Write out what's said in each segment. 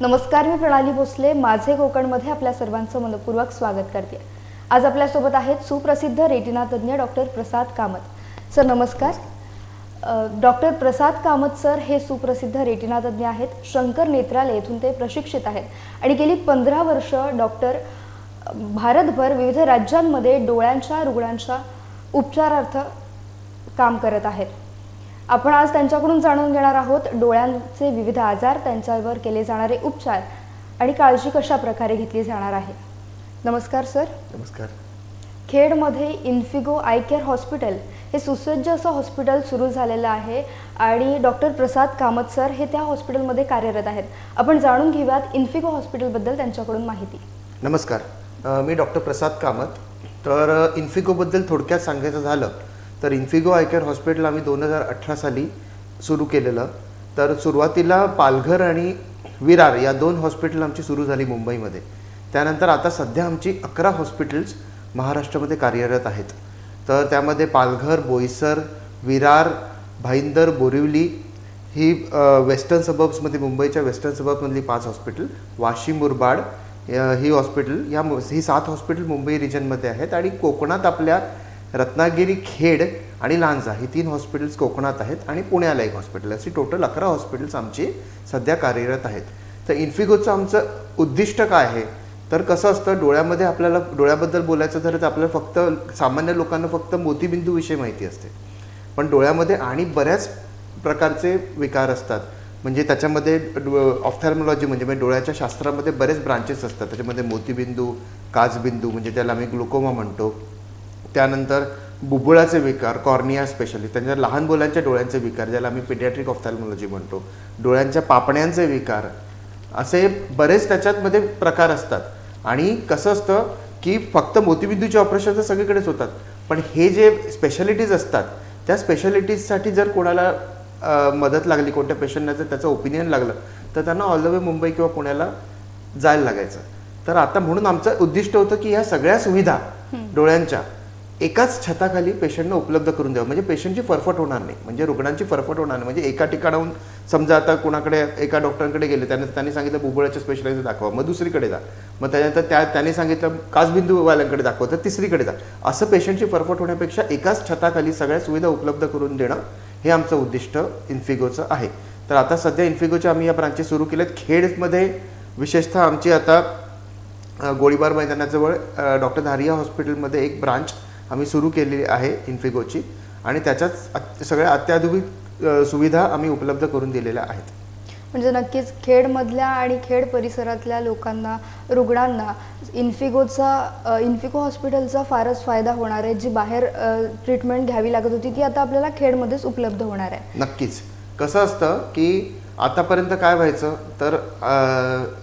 नमस्कार, मी प्रणाली भोसले. माझे कोकणमध्ये आपल्या सर्वांचं मनपूर्वक स्वागत करते. आज आपल्यासोबत आहेत सुप्रसिद्ध रेटिना तज्ज्ञ डॉक्टर प्रसाद कामत सर. नमस्कार. डॉक्टर प्रसाद कामत सर हे सुप्रसिद्ध रेटिना तज्ज्ञ आहेत. शंकर नेत्रालय येथून ते प्रशिक्षित आहेत आणि गेली 15 वर्ष डॉक्टर भारतभर विविध राज्यांमध्ये डोळ्यांच्या रुग्णांच्या उपचारार्थ काम करत आहेत. आपण आज त्यांच्याकडून जाणून घेणार आहोत डोळ्यांचे विविध आजार, त्यांच्यावर केले जाणारे उपचार आणि काळजी कशा प्रकारे घेतली जाणार आहे. नमस्कार सर. नमस्कार. खेडमध्ये इन्फिगो आय केअर हॉस्पिटल हे सुसज्ज असं हॉस्पिटल सुरू झालेलं आहे आणि डॉक्टर प्रसाद कामत सर हे त्या हॉस्पिटलमध्ये कार्यरत आहेत. आपण जाणून घेऊयात इन्फिगो हॉस्पिटलबद्दल त्यांच्याकडून माहिती. नमस्कार, मी डॉक्टर प्रसाद कामत. तर इन्फिगोबद्दल थोडक्यात सांगायचं झालं तर इन्फिगो आय केअर हॉस्पिटल आम्ही 2018 साली सुरू केलेलं. तर सुरुवातीला पालघर आणि विरार या 2 हॉस्पिटल आमची सुरू झाली मुंबईमध्ये. त्यानंतर आता सध्या आमची 11 हॉस्पिटल्स महाराष्ट्रामध्ये कार्यरत आहेत. तर त्यामध्ये पालघर, बोईसर, विरार, भाईंदर, बोरिवली ही वेस्टर्न सबर्ब्समध्ये, मुंबईच्या वेस्टर्न सबर्ब्समधली 5 हॉस्पिटल, वाशिम, मुरबाड ही हॉस्पिटल, ही 7 हॉस्पिटल मुंबई रिजनमध्ये आहेत. आणि कोकणात आपल्या रत्नागिरी, खेड आणि लांजा ही 3 हॉस्पिटल्स कोकणात आहेत आणि पुण्याला 1 हॉस्पिटल, अशी टोटल 11 हॉस्पिटल्स आमची सध्या कार्यरत आहेत. तर इन्फिगोचं आमचं उद्दिष्ट काय आहे तर कसं असतं, डोळ्यामध्ये आपल्याला डोळ्याबद्दल बोलायचं झालं तर आपल्याला फक्त सामान्य लोकांना फक्त मोतीबिंदूविषयी माहिती असते. पण डोळ्यामध्ये आणि बऱ्याच प्रकारचे विकार असतात. म्हणजे त्याच्यामध्ये ऑफ्थॅल्मॉलॉजी म्हणजे डोळ्याच्या शास्त्रामध्ये बरेच ब्रांचेस असतात. त्याच्यामध्ये मोतीबिंदू, काचबिंदू म्हणजे त्याला आम्ही ग्लुकोमा म्हणतो. त्यानंतर बुबुळाचे विकार, कॉर्निया स्पेशलिस्ट, त्यांच्या लहान मुलांच्या डोळ्यांचे विकार ज्याला आम्ही पिडियाट्रिक ऑफ्थॅल्मॉलॉजी म्हणतो, डोळ्यांच्या पापण्यांचे विकार, असे बरेच त्याच्यामध्ये प्रकार असतात. आणि कसं असतं की फक्त मोतीबिंदूचे ऑपरेशन तर सगळीकडेच होतात, पण हे जे स्पेशालिटीज असतात त्या स्पेशालिटीजसाठी जर कोणाला मदत लागली, कोणत्या पेशंटला जर त्याचं ओपिनियन लागलं तर त्यांना ऑल द वे मुंबई किंवा पुण्याला जायला लागायचं. तर आता म्हणून आमचं उद्दिष्ट होतं की ह्या सगळ्या सुविधा डोळ्यांच्या एकाच छताखाली पेशंटना उपलब्ध करून द्यावं. म्हणजे पेशंटची फरफट होणार नाही, म्हणजे रुग्णांची फरफट होणार नाही. म्हणजे एका ठिकाणाहून समजा आता कोणाकडे एका डॉक्टरांकडे गेले, त्यांनी सांगितलं बुबुळाच्या स्पेशलाइज दाखवा, मग दुसरीकडे जा, मग त्याच्यानंतर त्यांनी सांगितलं काचबिंदूवाल्यांकडे दाखवा तर तिसरीकडे जा. असं पेशंटची फरफट होण्यापेक्षा एकाच छताखाली सगळ्या सुविधा उपलब्ध करून देणं हे आमचं उद्दिष्ट इन्फिगोचं आहे. तर आता सध्या इन्फिगोच्या आम्ही या ब्रांचेस सुरू केल्यात. खेडमध्ये विशेषतः आमची आता गोळीबार मैदानाजवळ डॉक्टर धारिया हॉस्पिटलमध्ये एक ब्रांच आम्ही सुरू केलेली आहे इन्फिगोची आणि त्याच्यात सगळ्या अत्याधुनिक सुविधा आम्ही उपलब्ध करून दिलेल्या आहेत. म्हणजे नक्कीच खेडमधल्या आणि खेड परिसरातल्या लोकांना, रुग्णांना इन्फिगो हॉस्पिटलचा फारच फायदा होणार आहे. जी बाहेर ट्रीटमेंट घ्यावी लागत होती ती आता आपल्याला खेडमध्येच उपलब्ध होणार आहे. नक्कीच. कसं असतं की आतापर्यंत काय व्हायचं तर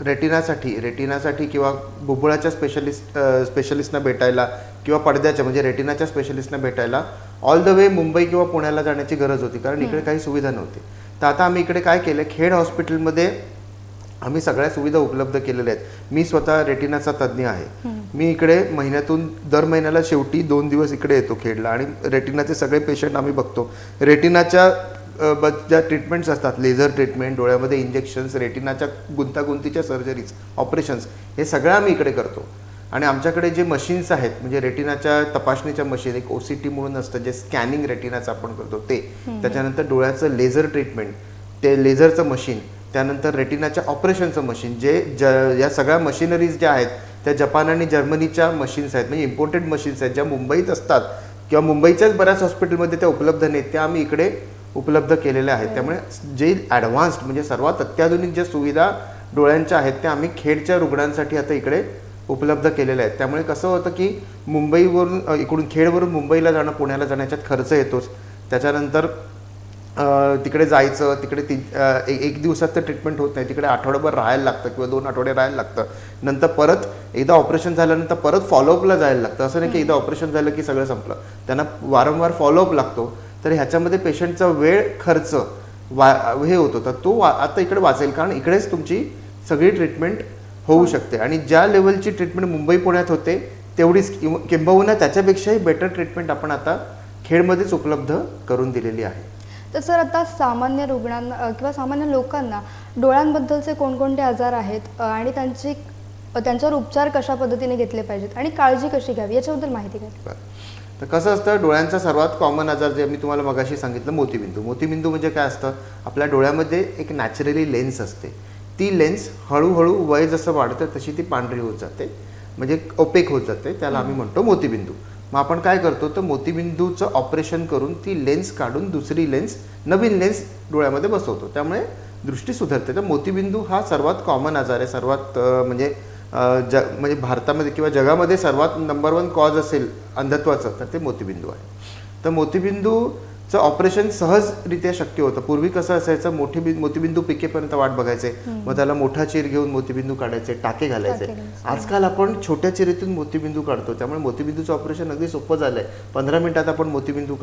रेटिनासाठी किंवा बुबुळाच्या स्पेशलिस्टना भेटायला किंवा पडद्याच्या म्हणजे रेटिनाच्या स्पेशलिस्टना भेटायला ऑल द वे मुंबई किंवा पुण्याला जाण्याची गरज होती, कारण इकडे काही सुविधा नव्हती. तर आता आम्ही इकडे काय केलं, खेड हॉस्पिटलमध्ये आम्ही सगळ्या सुविधा उपलब्ध केलेल्या आहेत. मी स्वतः रेटिनाचा तज्ज्ञ आहे. मी इकडे दर महिन्याला शेवटी 2 दिवस इकडे येतो खेडला आणि रेटिनाचे सगळे पेशंट आम्ही बघतो. रेटिनाच्या ज्या ट्रीटमेंट्स असतात, लेझर ट्रीटमेंट, डोळ्यामध्ये इंजेक्शन्स, रेटिनाच्या गुंतागुंतीच्या सर्जरीज, ऑपरेशन्स, हे सगळं आम्ही इकडे करतो. आणि आमच्याकडे जे मशीन्स आहेत म्हणजे रेटिनाच्या तपासणीच्या मशीन, एक OCT म्हणून असतं जे स्कॅनिंग रेटिनाचं आपण करतो ते, त्याच्यानंतर डोळ्याचं लेझर ट्रीटमेंट, ते लेझरचं मशीन, त्यानंतर रेटिनाच्या ऑपरेशनचं मशीन, या सगळ्या मशिनरीज ज्या आहेत त्या जपान आणि जर्मनीच्या मशीन्स आहेत, म्हणजे इम्पोर्टेड मशीन्स आहेत ज्या मुंबईत असतात किंवा मुंबईच्याच बऱ्याच हॉस्पिटलमध्ये त्या उपलब्ध नाहीत, त्या आम्ही इकडे उपलब्ध केलेल्या आहेत. त्यामुळे जे ॲडव्हान्स्ड म्हणजे सर्वात अत्याधुनिक ज्या सुविधा डोळ्यांच्या आहेत त्या आम्ही खेडच्या रुग्णांसाठी आता इकडे उपलब्ध केलेल्या आहेत. त्यामुळे कसं होतं की इकडून खेडवरून मुंबईला जाणं, पुण्याला जाण्याच्यात खर्च येतोच. त्याच्यानंतर तिकडे जायचं, तिकडे एक दिवसात तर ट्रीटमेंट होत नाही, तिकडे आठवडाभर राहायला लागतं किंवा 2 आठवडे राहायला लागतं. नंतर परत एकदा ऑपरेशन झाल्यानंतर परत फॉलोअपला जायला लागतं. असं नाही की एकदा ऑपरेशन झालं की सगळं संपलं, त्यांना वारंवार फॉलोअप लागतो. तर ह्याच्यामध्ये पेशंटचा वेळ, खर्च हे होतो. तर तो आता इकडे वाचेल, कारण इकडेच तुमची सगळी ट्रीटमेंट होऊ शकते. आणि ज्या लेवलची ट्रीटमेंट मुंबई पुण्यात होते तेवढीच किंबहुना त्याच्यापेक्षाही बेटर ट्रीटमेंट आपण आता खेडमध्येच उपलब्ध करून दिलेली आहे. तर सर आता सामान्य रुग्णांना किंवा सामान्य लोकांना डोळ्यांबद्दलचे कोणकोणते आजार आहेत आणि त्यांच्यावर उपचार कशा पद्धतीने घेतले पाहिजेत आणि काळजी कशी घ्यावी याच्याबद्दल माहिती द्या. बरं. तर कसं असतं, डोळ्यांचा सर्वात कॉमन आजार जे मी तुम्हाला मगाशी सांगितलं, मोतीबिंदू. मोतीबिंदू म्हणजे काय असतं, आपल्या डोळ्यामध्ये एक नॅचरली लेन्स असते. ती लेन्स हळूहळू वय जसं वाढतं तशी ती पांढरी होत जाते, म्हणजे ओपेक होत जाते, त्याला आम्ही म्हणतो मोतीबिंदू. मग आपण काय करतो, तर मोतीबिंदूचं ऑपरेशन करून ती लेन्स काढून दुसरी लेन्स, नवीन लेन्स डोळ्यामध्ये बसवतो, त्यामुळे दृष्टी सुधारते. तर मोतीबिंदू हा सर्वात कॉमन आजार आहे, सर्वात म्हणजे म्हणजे भारतामध्ये किंवा जगामध्ये सर्वात नंबर 1 कॉज असेल अंधत्वाचं तर ते मोतीबिंदू आहे. तर मोतीबिंदूचं ऑपरेशन सहजरित्या शक्य होतं. पूर्वी कसं असायचं, मोतीबिंदू पिकेपर्यंत वाट बघायचे, मग त्याला मोठा चीर घेऊन मोतीबिंदू काढायचे, टाके घालायचे. आजकाल आपण छोट्या चिरीतून मोतीबिंदू काढतो, त्यामुळे मोतीबिंदूचं ऑपरेशन अगदी सोपं झालं आहे. 15 मिनिटात आपण मोतीबिंदू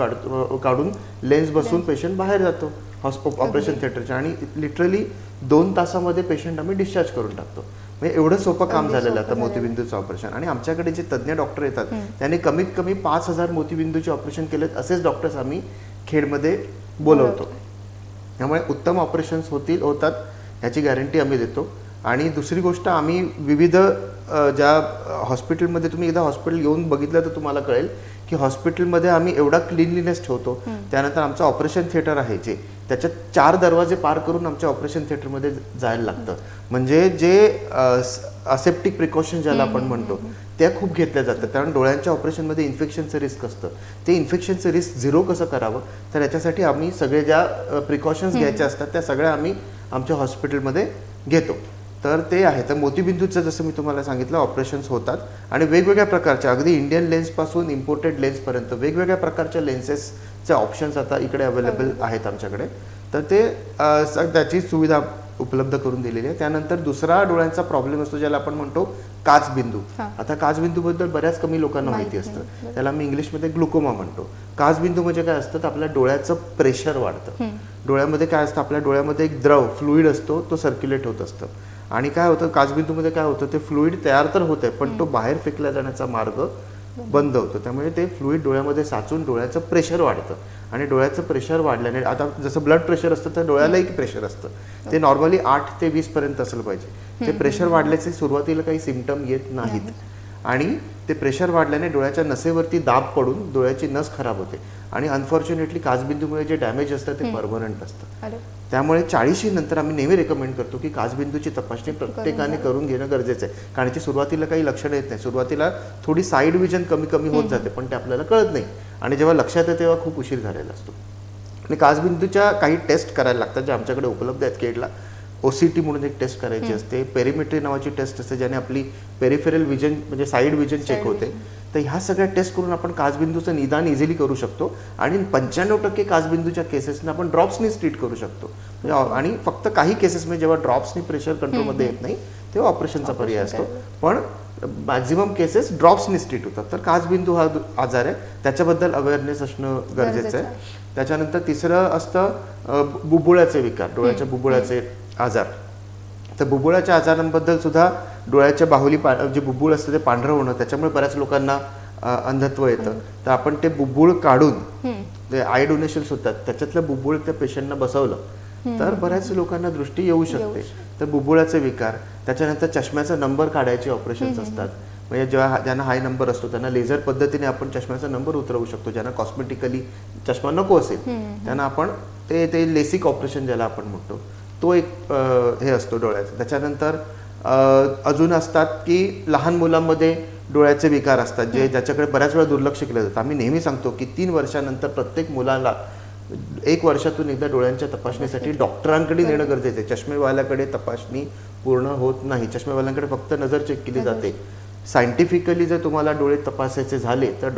काढून लेन्स बसून पेशंट बाहेर जातो ऑपरेशन थिएटरच्या, आणि लिटरली 2 तासामध्ये पेशंट आम्ही डिस्चार्ज करून टाकतो. म्हणजे एवढं सोपं काम झालेलं आता मोतीबिंदूचं ऑपरेशन. आणि आमच्याकडे जे तज्ज्ञ डॉक्टर येतात त्यांनी कमीत कमी 5,000 मोतीबिंदूचे ऑपरेशन केलेत, असेच डॉक्टर्स आम्ही खेडमध्ये बोलवतो. त्यामुळे उत्तम ऑपरेशन्स होतात ह्याची गॅरंटी आम्ही देतो. आणि दुसरी गोष्ट, आम्ही विविध ज्या हॉस्पिटलमध्ये, तुम्ही एकदा हॉस्पिटल येऊन बघितलं तर तुम्हाला कळेल की हॉस्पिटलमध्ये आम्ही एवढा क्लीनलीनेस ठेवतो. त्यानंतर आमचं ऑपरेशन थिएटर आहे जे, त्याच्यात 4 दरवाजे पार करून आमच्या ऑपरेशन थिएटरमध्ये जायला लागतं. म्हणजे जे असेप्टिक प्रिकॉशन ज्याला आपण म्हणतो त्या खूप घेतल्या जातात. कारण डोळ्यांच्या ऑपरेशनमध्ये इन्फेक्शनचं रिस्क असतं. ते इन्फेक्शनचं रिस्क 0 कसं करावं, तर याच्यासाठी आम्ही सगळे ज्या प्रिकॉशन्स घ्यायच्या असतात त्या सगळ्या आम्ही आमच्या हॉस्पिटलमध्ये घेतो. तर ते आहे. तर मोतीबिंदूचं जसं मी तुम्हाला सांगितलं ऑपरेशन्स होतात, आणि वेगवेगळ्या प्रकारच्या, अगदी इंडियन लेन्सपासून इम्पोर्टेड लेन्सपर्यंत वेगवेगळ्या प्रकारच्या लेन्सेसचे ऑप्शन्स आता इकडे अवेलेबल आहेत आमच्याकडे. तर ते त्याची सुविधा उपलब्ध करून दिलेली आहे. त्यानंतर दुसरा डोळ्यांचा प्रॉब्लेम असतो ज्याला आपण म्हणतो काचबिंदू. आता काचबिंदूबद्दल बऱ्याच कमी लोकांना माहिती असतं. त्याला मी इंग्लिशमध्ये ग्लुकोमा म्हणतो. काचबिंदू म्हणजे काय असतं, तर आपल्या डोळ्याचं प्रेशर वाढतं. डोळ्यामध्ये काय असतं, आपल्या डोळ्यामध्ये एक द्रव फ्लुइड असतो, तो सर्क्युलेट होत असतं. आणि काय होतं, काचबिंदूमध्ये काय होतं, ते फ्लुइड तयार तर होत आहे पण तो बाहेर फेकला जाण्याचा मार्ग बंद होतो. त्यामुळे ते फ्लुइड डोळ्यामध्ये साचून डोळ्याचं प्रेशर वाढतं. आणि डोळ्याचं प्रेशर वाढल्याने, आता जसं ब्लड प्रेशर असतं तर डोळ्यालाही प्रेशर असतं, ते नॉर्मली 8 ते 20 पर्यंत असलं पाहिजे. ते प्रेशर वाढल्याचे सुरुवातीला काही सिम्पटम येत नाहीत, आणि ते प्रेशर वाढल्याने डोळ्याच्या नसेवरती दाब पडून डोळ्याची नस खराब होते. आणि अनफॉर्च्युनेटली काचबिंदूमुळे जे डॅमेज असतं ते परमनंट असतं. त्यामुळे 40 नंतर आम्ही नेहमी रेकमेंड करतो की काचबिंदूची तपासणी प्रत्येकाने करून घेणं गरजेचं आहे. कारण याची सुरुवातीला काही लक्षणं येत नाही. सुरुवातीला थोडी साईड विजन कमी कमी होत जाते, पण ते आपल्याला कळत नाही, आणि जेव्हा लक्षात येते तेव्हा खूप उशीर झालेला असतो. आणि काचबिंदूच्या काही टेस्ट करायला लागतात ज्या आमच्याकडे उपलब्ध आहेत केडला. OCT म्हणून एक टेस्ट करायची असते, पेरिमेट्री नावाची टेस्ट असते ज्याने आपली पेरिफेरल विजन म्हणजे साईड विजन चेक होते. तर ह्या सगळ्या टेस्ट करून आपण काचबिंदूचं निदान इझिली करू शकतो. आणि 95% काचबिंदूच्या केसेसना आपण ड्रॉप्सनीच ट्रीट करू शकतो. आणि फक्त काही केसेसमध्ये जेव्हा ड्रॉप्सनी प्रेशर कंट्रोलमध्ये येत नाही तेव्हा ऑपरेशनचा पर्याय असतो, पण मॅक्झिमम केसेस ड्रॉप्सनीच ट्रीट होतात. तर काचबिंदू हा आजार आहे, त्याच्याबद्दल अवेअरनेस असणं गरजेचं आहे. त्याच्यानंतर तिसरं असतं बुबुळाचे विकार, डोळ्याच्या बुबुळाचे आजार. तर बुबुळाच्या आजारांबद्दल सुद्धा डोळ्याच्या बाहुली जे बुबुळ असतं ते पांढरं होणं, त्याच्यामुळे बऱ्याच लोकांना अंधत्व येतं. तर आपण ते बुबुळ काढून जे आय डोनेशन्स होतात त्याच्यातलं बुबुळ त्या पेशंटना बसवलं तर बऱ्याच लोकांना दृष्टी येऊ शकते. तर बुबुळाचे विकार, त्याच्यानंतर चष्म्याचा नंबर काढायचे ऑपरेशन्स असतात. म्हणजे जेव्हा ज्यांना हाय नंबर असतो त्यांना लेझर पद्धतीने आपण चष्म्याचा नंबर उतरवू शकतो. ज्यांना कॉस्मेटिकली चष्मा नको असेल त्यांना आपण ते लेसिक ऑपरेशन ज्याला आपण म्हणतो तो एक हे असतो डोळ्याचा. त्याच्यानंतर अजून असतात की लहान मुलांमध्ये डोळ्याचे विकार असतात ज्याच्याकडे बऱ्याच वेळा दुर्लक्ष केलं जातं. आम्ही नेहमी सांगतो की 3 वर्षानंतर प्रत्येक मुलाला 1 वर्षातून एकदा डोळ्यांच्या तपासणीसाठी डॉक्टरांकडे नेणं गरजेचं आहे. चष्मेवाल्याकडे तपासणी पूर्ण होत नाही. चष्मेवाल्यांकडे फक्त नजर चेक केली जाते. सायंटिफिकली जर तुम्हाला डोळे तपासायचे झाले तर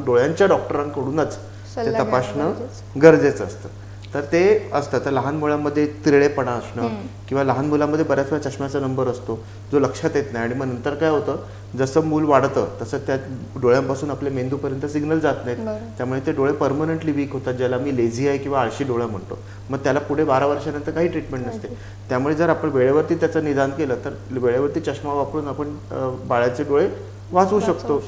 डोळ्यांच्या डॉक्टरांकडूनच ते तपासणं गरजेचं असतं. तर ते असतं. तर लहान मुलांमध्ये तिरळेपणा असणं किंवा लहान मुलांमध्ये बऱ्याच वेळा चष्म्याचा नंबर असतो जो लक्षात येत नाही, आणि मग नंतर काय होतं, जसं मूल वाढतं तसं त्या डोळ्यांपासून आपल्या मेंदूपर्यंत सिग्नल जात नाहीत. त्यामुळे ते डोळे परमनंटली वीक होतात, ज्याला मी लेझी आहे किंवा आळशी डोळा म्हणतो. मग त्याला पुढे 12 वर्षानंतर काही ट्रीटमेंट नसते. त्यामुळे जर आपण वेळेवरती त्याचं निदान केलं तर वेळेवरती चष्मा वापरून आपण बाळाचे डोळे वाचवू शकतो.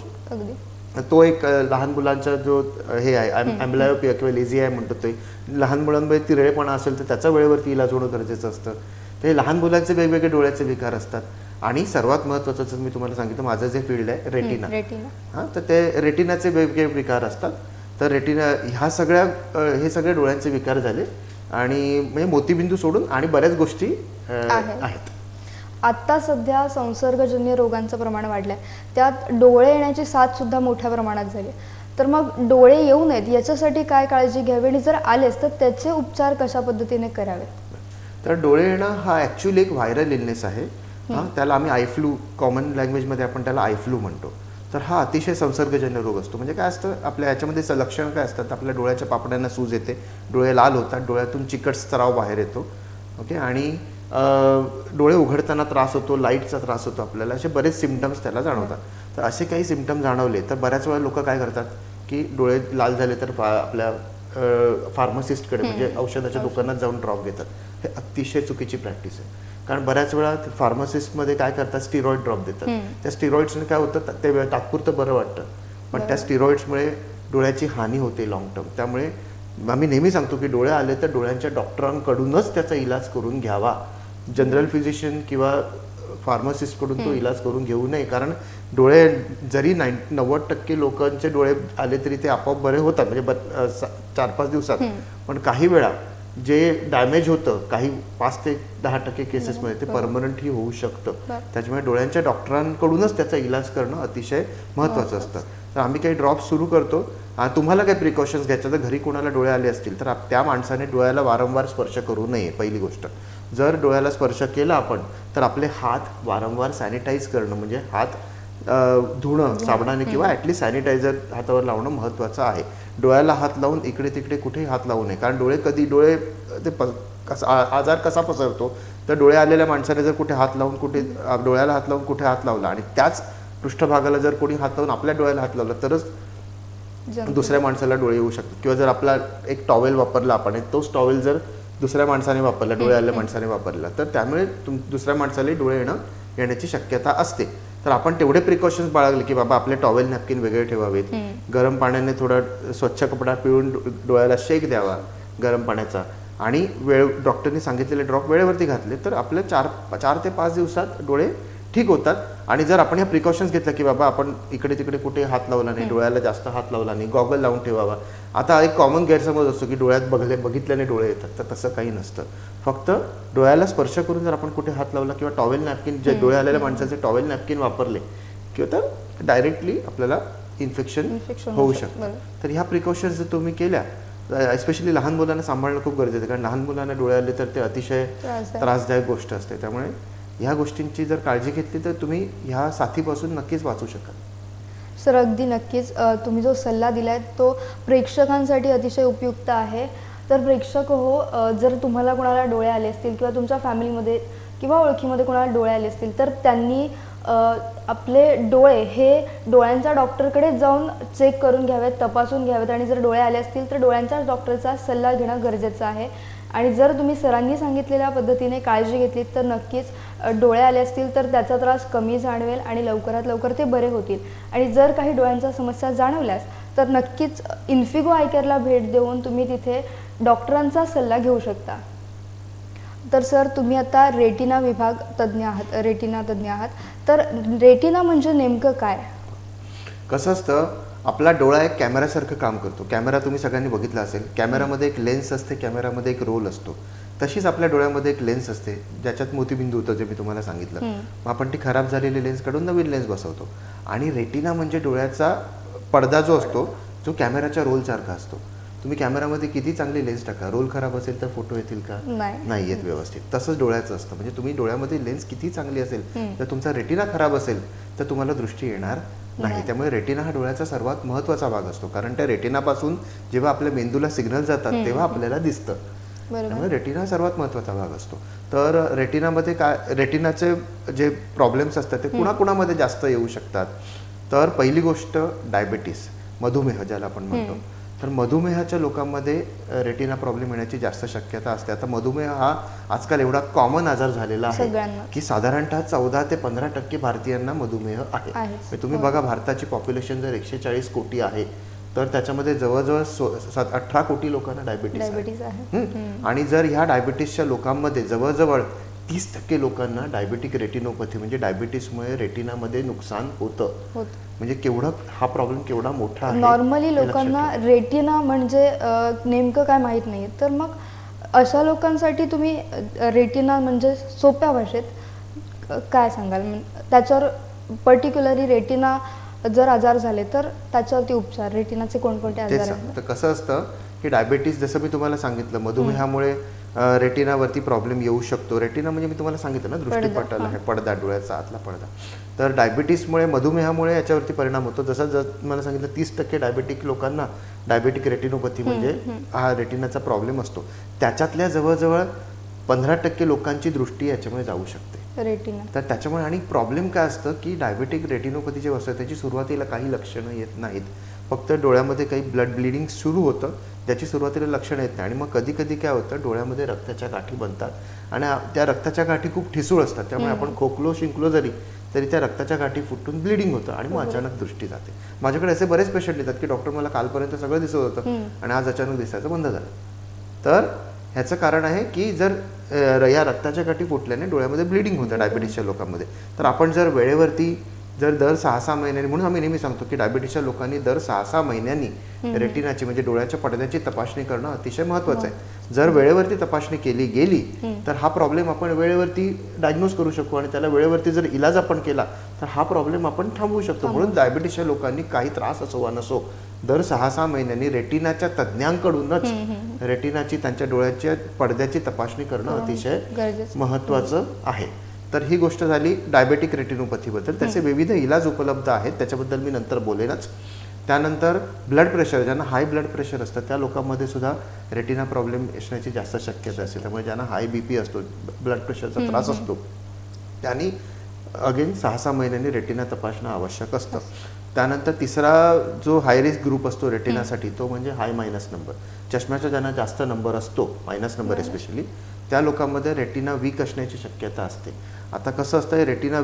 तो एक लहान मुलांचा जो हे आहे ॲम्ब्लायोपिया किंवा लेझी आहे म्हणतो ते लहान मुलांमध्ये तिरळेपणा असेल तर त्याचा वेळेवरती इलाज होणं गरजेचं असतं. ते लहान मुलांचे वेगवेगळे डोळ्याचे विकार असतात. आणि सर्वात महत्त्वाचं जर मी तुम्हाला सांगितलं माझं जे फील्ड आहे रेटिना, हां, तर ते रेटिनाचे वेगवेगळे विकार असतात. तर रेटिना ह्या सगळ्या हे सगळे डोळ्यांचे विकार झाले आणि म्हणजे मोतीबिंदू सोडून आणि बऱ्याच गोष्टी आहेत. आत्ता सध्या संसर्गजन्य रोगांचं प्रमाण वाढलंय, त्यात डोळे येण्याची साथ सुद्धा मोठ्या प्रमाणात झाली. तर मग डोळे येऊ नयेत याच्यासाठी काय काळजी घ्यावी आणि जर आलेच तर त्याचे उपचार कशा पद्धतीने करावेत? तर डोळे येणं हा ॲक्च्युली एक व्हायरल इलनेस आहे. हां, त्याला आम्ही आय फ्लू, कॉमन लँग्वेजमध्ये आपण त्याला आय फ्लू म्हणतो. तर हा अतिशय संसर्गजन्य रोग असतो. म्हणजे काय असतं आपल्या याच्यामध्ये लक्षणं काय असतात, आपल्या डोळ्याच्या पापड्यांना सूज येते, डोळे लाल होतात, डोळ्यातून चिकट स्त्राव बाहेर येतो. ओके, आणि डोळे उघडताना त्रास होतो, लाईटचा त्रास होतो आपल्याला, असे बरेच सिम्पटम्स त्याला जाणवतात. तर असे काही सिम्पटम जाणवले तर बऱ्याच वेळा लोक काय करतात की डोळे लाल झाले तर आपल्या फार्मासिस्टकडे म्हणजे औषधाच्या दुकानात जाऊन ड्रॉप घेतात. हे अतिशय चुकीची प्रॅक्टिस आहे. कारण बऱ्याच वेळा फार्मासिस्टमध्ये काय करतात, स्टिरॉइड ड्रॉप देतात. त्या स्टिरॉइड्सने काय होतं, ते तात्पुरतं बरं वाटतं, पण त्या स्टिरॉइड्समुळे डोळ्याची हानी होते लॉंग टर्म. त्यामुळे आम्ही नेहमी सांगतो की डोळे आले तर डोळ्यांच्या डॉक्टरांकडूनच त्याचा इलाज करून घ्यावा. जनरल फिजिशियन किंवा फार्मासिस्टकडून तो इलाज करून घेऊ नये. कारण डोळे जरी 90% लोकांचे डोळे आले तरी ते आपोआप बरे होतात म्हणजे 4-5 दिवसात. पण काही वेळा जे डॅमेज होतं काही 5 ते 10% केसेसमध्ये ते परमनंटही होऊ शकतं. त्याच्यामुळे डोळ्यांच्या डॉक्टरांकडूनच त्याचा इलाज करणं अतिशय महत्त्वाचं असतं. तर आम्ही काही ड्रॉप्स सुरू करतो. तुम्हाला काही प्रिकॉशन्स घ्यायच्या, तर घरी कोणाला डोळे आले असतील तर त्या माणसाने डोळ्याला वारंवार स्पर्श करू नये. पहिली गोष्ट, जर डोळ्याला स्पर्श केला आपण तर आपले हात वारंवार सॅनिटाईज करणं म्हणजे हात धुणं साबणाने किंवा ॲटलीस्ट सॅनिटायझर हातावर लावणं महत्त्वाचं आहे. डोळ्याला हात लावून इकडे तिकडे कुठेही हात लावू नये. कारण डोळे आजार कसा पसरतो, तर डोळे आलेल्या माणसाने जर कुठे हात लावून डोळ्याला हात लावून कुठे हात लावला आणि त्याच पृष्ठभागाला जर कोणी हात लावून आपल्या डोळ्याला हात लावला तरच दुसऱ्या माणसाला डोळे येऊ शकतात. किंवा जर आपला एक टॉवेल वापरला आपण, तोच टॉवेल जर दुसऱ्या माणसाने वापरला, डोळे आलेल्या माणसाने वापरला, तर त्यामुळे दुसऱ्या माणसाला डोळे येण्याची शक्यता असते. तर आपण तेवढे प्रिकॉशन्स बाळगले की बाबा आपले टॉवेल नॅपकिन वेगळे ठेवावेत, गरम पाण्याने थोडा स्वच्छ कपडा पिळून डोळ्याला शेक द्यावा गरम पाण्याचा, आणि डॉक्टरने सांगितलेले ड्रॉप वेळेवरती घातले तर आपले 4 ते 5 दिवसात डोळे ठीक होतात. आणि जर आपण ह्या प्रिकॉशन्स घेतल्या की बाबा आपण इकडे तिकडे कुठे हात लावला नाही, डोळ्याला जास्त हात लावला नाही, गॉगल लावून ठेवावा. आता एक कॉमन गैरसमज असतो की डोळ्यात बघितल्याने डोळे येतात, तर तसं काही नसतं. फक्त डोळ्याला स्पर्श करून जर आपण कुठे हात लावला किंवा टॉवेल नॅपकिन, जे डोळे आलेल्या माणसाचे टॉवेल नॅपकिन वापरले किंवा तर डायरेक्टली आपल्याला इन्फेक्शन होऊ शकतं. तर ह्या प्रिकॉशन्स जर तुम्ही केल्या, एस्पेशली लहान मुलांना सांभाळणं खूप गरजेचं आहे. कारण लहान मुलांना डोळे आले तर ते अतिशय त्रासदायक गोष्ट असते. त्यामुळे ह्या गोष्टींची जर काळजी घेतली तर तुम्ही ह्या साथीपासून नक्कीच वाचू शकाल. सर अगदी नक्कीच तुम्ही जो सल्ला दिलाय तो प्रेक्षकांसाठी अतिशय उपयुक्त आहे. तर प्रेक्षक हो, जर तुम्हाला कोणाला डोळे आले असतील किंवा तुमच्या फॅमिलीमध्ये किंवा ओळखीमध्ये कोणाला डोळे आले असतील तर त्यांनी आपले डोळे हे डोळ्यांच्या डॉक्टरकडे जाऊन चेक करून घ्यावेत, तपासून घ्यावेत. आणि जर डोळे आले असतील तर डोळ्यांच्या डॉक्टरचा सल्ला घेणं गरजेचं आहे. आणि जर तुम्ही सरांनी सांगितलेल्या पद्धतीने काळजी घेतलीत तर नक्कीच डोळे आले असतील तर त्याचा त्रास कमी जाणवेल आणि लवकरात लवकर ते बरे होतील. आणि जर काही डोळ्यांच्या समस्या जाणवल्यास तर नक्कीच इन्फिगो आय केअरला भेट देऊन तुम्ही तिथे डॉक्टरांचा सल्ला घेऊ शकता. तर सर तुम्ही आता रेटिना तज्ञ आहात. तर रेटिना म्हणजे नेमकं काय? कसं असतं, आपला डोळा एक कॅमेरासारखं काम करतो. कॅमेरा तुम्ही सगळ्यांनी बघितला असेल. कॅमेरामध्ये एक लेन्स असते, कॅमेरामध्ये एक रोल असतो. तशीच आपल्या डोळ्यामध्ये एक लेन्स असते ज्याच्यात मोतीबिंदू होतं, जे मी तुम्हाला सांगितलं. मग आपण ती खराब झालेली लेन्स काढून नवीन लेन्स बसवतो. आणि रेटिना म्हणजे डोळ्याचा पडदा जो असतो, जो कॅमेराच्या रोलसारखा असतो. तुम्ही कॅमेरामध्ये किती चांगली लेन्स टाका, रोल खराब असेल तर फोटो येतील का? नाही येत व्यवस्थित. तसंच डोळ्याचं असतं. म्हणजे तुम्ही डोळ्यामध्ये लेन्स किती चांगली असेल, तर तुमचा रेटिना खराब असेल तर तुम्हाला दृष्टी येणार नाही. त्यामुळे रेटिना हा डोळ्याचा सर्वात महत्त्वाचा भाग असतो. कारण त्या रेटिनापासून जेव्हा आपल्या मेंदूला सिग्नल जातात तेव्हा आपल्याला दिसतं. त्यामुळे रेटिना सर्वात महत्त्वाचा भाग असतो. तर रेटिनामध्ये रेटिनाचे जे प्रॉब्लेम्स असतात ते कुणाकुणामध्ये जास्त येऊ शकतात. तर पहिली गोष्ट डायबेटीस, मधुमेह ज्याला आपण म्हणतो. तर मधुमेहाच्या लोकांमध्ये रेटिना प्रॉब्लेम येण्याची जास्त शक्यता असते. आता मधुमेह हा आजकाल एवढा कॉमन आजार झालेला आहे सगळ्यांना. की साधारणतः 14 ते 15% भारतीयांना मधुमेह आहे. आहेच. म्हणजे तुम्ही बघा, भारताची पॉप्युलेशन जर 140 कोटी आहे तर त्याच्यामध्ये जवळजवळ 18 कोटी लोकांना डायबिटीस डायबिटीज आहे. आहे. आणि जर ह्या डायबिटीसच्या लोकांमध्ये जवळजवळ 30% लोकांना डायबिटिक रेटिनोपॅथी म्हणजे डायबिटीसमुळे रेटिनामध्ये नुकसान होतं. म्हणजे केवढा हा प्रॉब्लेम केवढा मोठा आहे. नॉर्मली हे लक्षात लोकांना ठेवा. रेटिना म्हणजे नेमकं काय माहीत नाही, तर मग अशा लोकांसाठी तुम्ही रेटिना म्हणजे सोप्या भाषेत काय सांगाल? त्याच्यावर पर्टिक्युलरली रेटिना जर आजार झाले तर त्याच्यावरती उपचार, रेटिनाचे कोणकोणते आजार तेच आहेत? तर कसं असतं की डायबिटीस, जसं मी तुम्हाला सांगितलं, मधुमेहामुळे रेटिनावरती प्रॉब्लेम येऊ शकतो. रेटिना म्हणजे मी तुम्हाला सांगितलं ना, दृष्टीपटल आहे, पडदा, डोळ्याचा आतला पडदा. तर डायबिटीसमुळे, मधुमेहामुळे याच्यावरती परिणाम होतो. जसं मला सांगितलं 30% डायबिटिक लोकांना डायबिटिक रेटिनोपॅथी म्हणजे हा रेटिनाचा प्रॉब्लेम असतो. त्याच्यातल्या जवळजवळ 15% लोकांची दृष्टी याच्यामुळे जाऊ शकते रेटिना. तर त्याच्यामुळे. आणि प्रॉब्लेम काय असतं की डायबिटिक रेटिनोपॅथी जे असतं त्याची सुरुवातीला काही लक्षणं येत नाहीत. फक्त डोळ्यामध्ये काही ब्लड ब्लिडिंग सुरू होतं, ज्याची सुरुवातीला लक्षणं येत नाही. आणि मग कधी कधी काय होतं, डोळ्यामध्ये रक्ताच्या गाठी बनतात आणि त्या रक्ताच्या गाठी खूप ठिसूळ असतात. त्यामुळे आपण खोकलो शिंकलो तरी त्या रक्ताच्या गाठी फुटून ब्लिडिंग होतं आणि मग अचानक दृष्टी जाते. माझ्याकडे असे बरेच पेशंट येतात की डॉक्टर मला कालपर्यंत सगळं दिसत होतं आणि आज अचानक दिसायचं बंद झालं. तर ह्याचं कारण आहे की जर या रक्ताच्या गाठी फुटल्याने डोळ्यामध्ये ब्लिडिंग होतं डायबिटीसच्या लोकांमध्ये. तर आपण जर वेळेवरती जर दर 6-6 महिन्यांनी, म्हणून आम्ही नेहमी सांगतो की डायबिटीसच्या लोकांनी दर 6-6 महिन्यांनी रेटिनाची म्हणजे डोळ्याच्या पडद्याची तपासणी करणं अतिशय महत्त्वाचं आहे. जर वेळेवरती तपासणी केली गेली तर हा प्रॉब्लेम आपण वेळेवरती डायग्नोज करू शकू आणि त्याला वेळेवरती जर इलाज आपण केला तर हा प्रॉब्लेम आपण थांबवू शकतो. म्हणून डायबिटीसच्या लोकांनी काही त्रास असो वा नसो, दर 6-6 महिन्यांनी रेटिनाच्या तज्ज्ञांकडूनच रेटिनाची, त्यांच्या डोळ्याच्या पडद्याची तपासणी करणं अतिशय महत्त्वाचं आहे. तर ही गोष्ट झाली डायबेटिक रेटिनोपॅथीबद्दल. त्याचे विविध इलाज उपलब्ध आहेत, त्याच्याबद्दल मी नंतर बोलेनच. त्यानंतर ब्लड प्रेशर, ज्यांना हाय ब्लड प्रेशर असतं त्या लोकांमध्ये सुद्धा रेटिना प्रॉब्लेम असण्याची जास्त शक्यता असते. त्यामुळे ज्यांना हाय BP असतो, ब्लड प्रेशरचा त्रास असतो, त्यांनी अगेन 6-6 महिन्यांनी रेटिना तपासणं आवश्यक असतं. त्यानंतर तिसरा जो हाय रिस्क ग्रुप असतो रेटिनासाठी तो म्हणजे हाय मायनस नंबर. चष्म्याचा ज्यांना जास्त नंबर असतो, मायनस नंबर एस्पेशली, त्या लोकांमध्ये रेटिना वीक असण्याची शक्यता असते. आता कसं असतं, रेटिना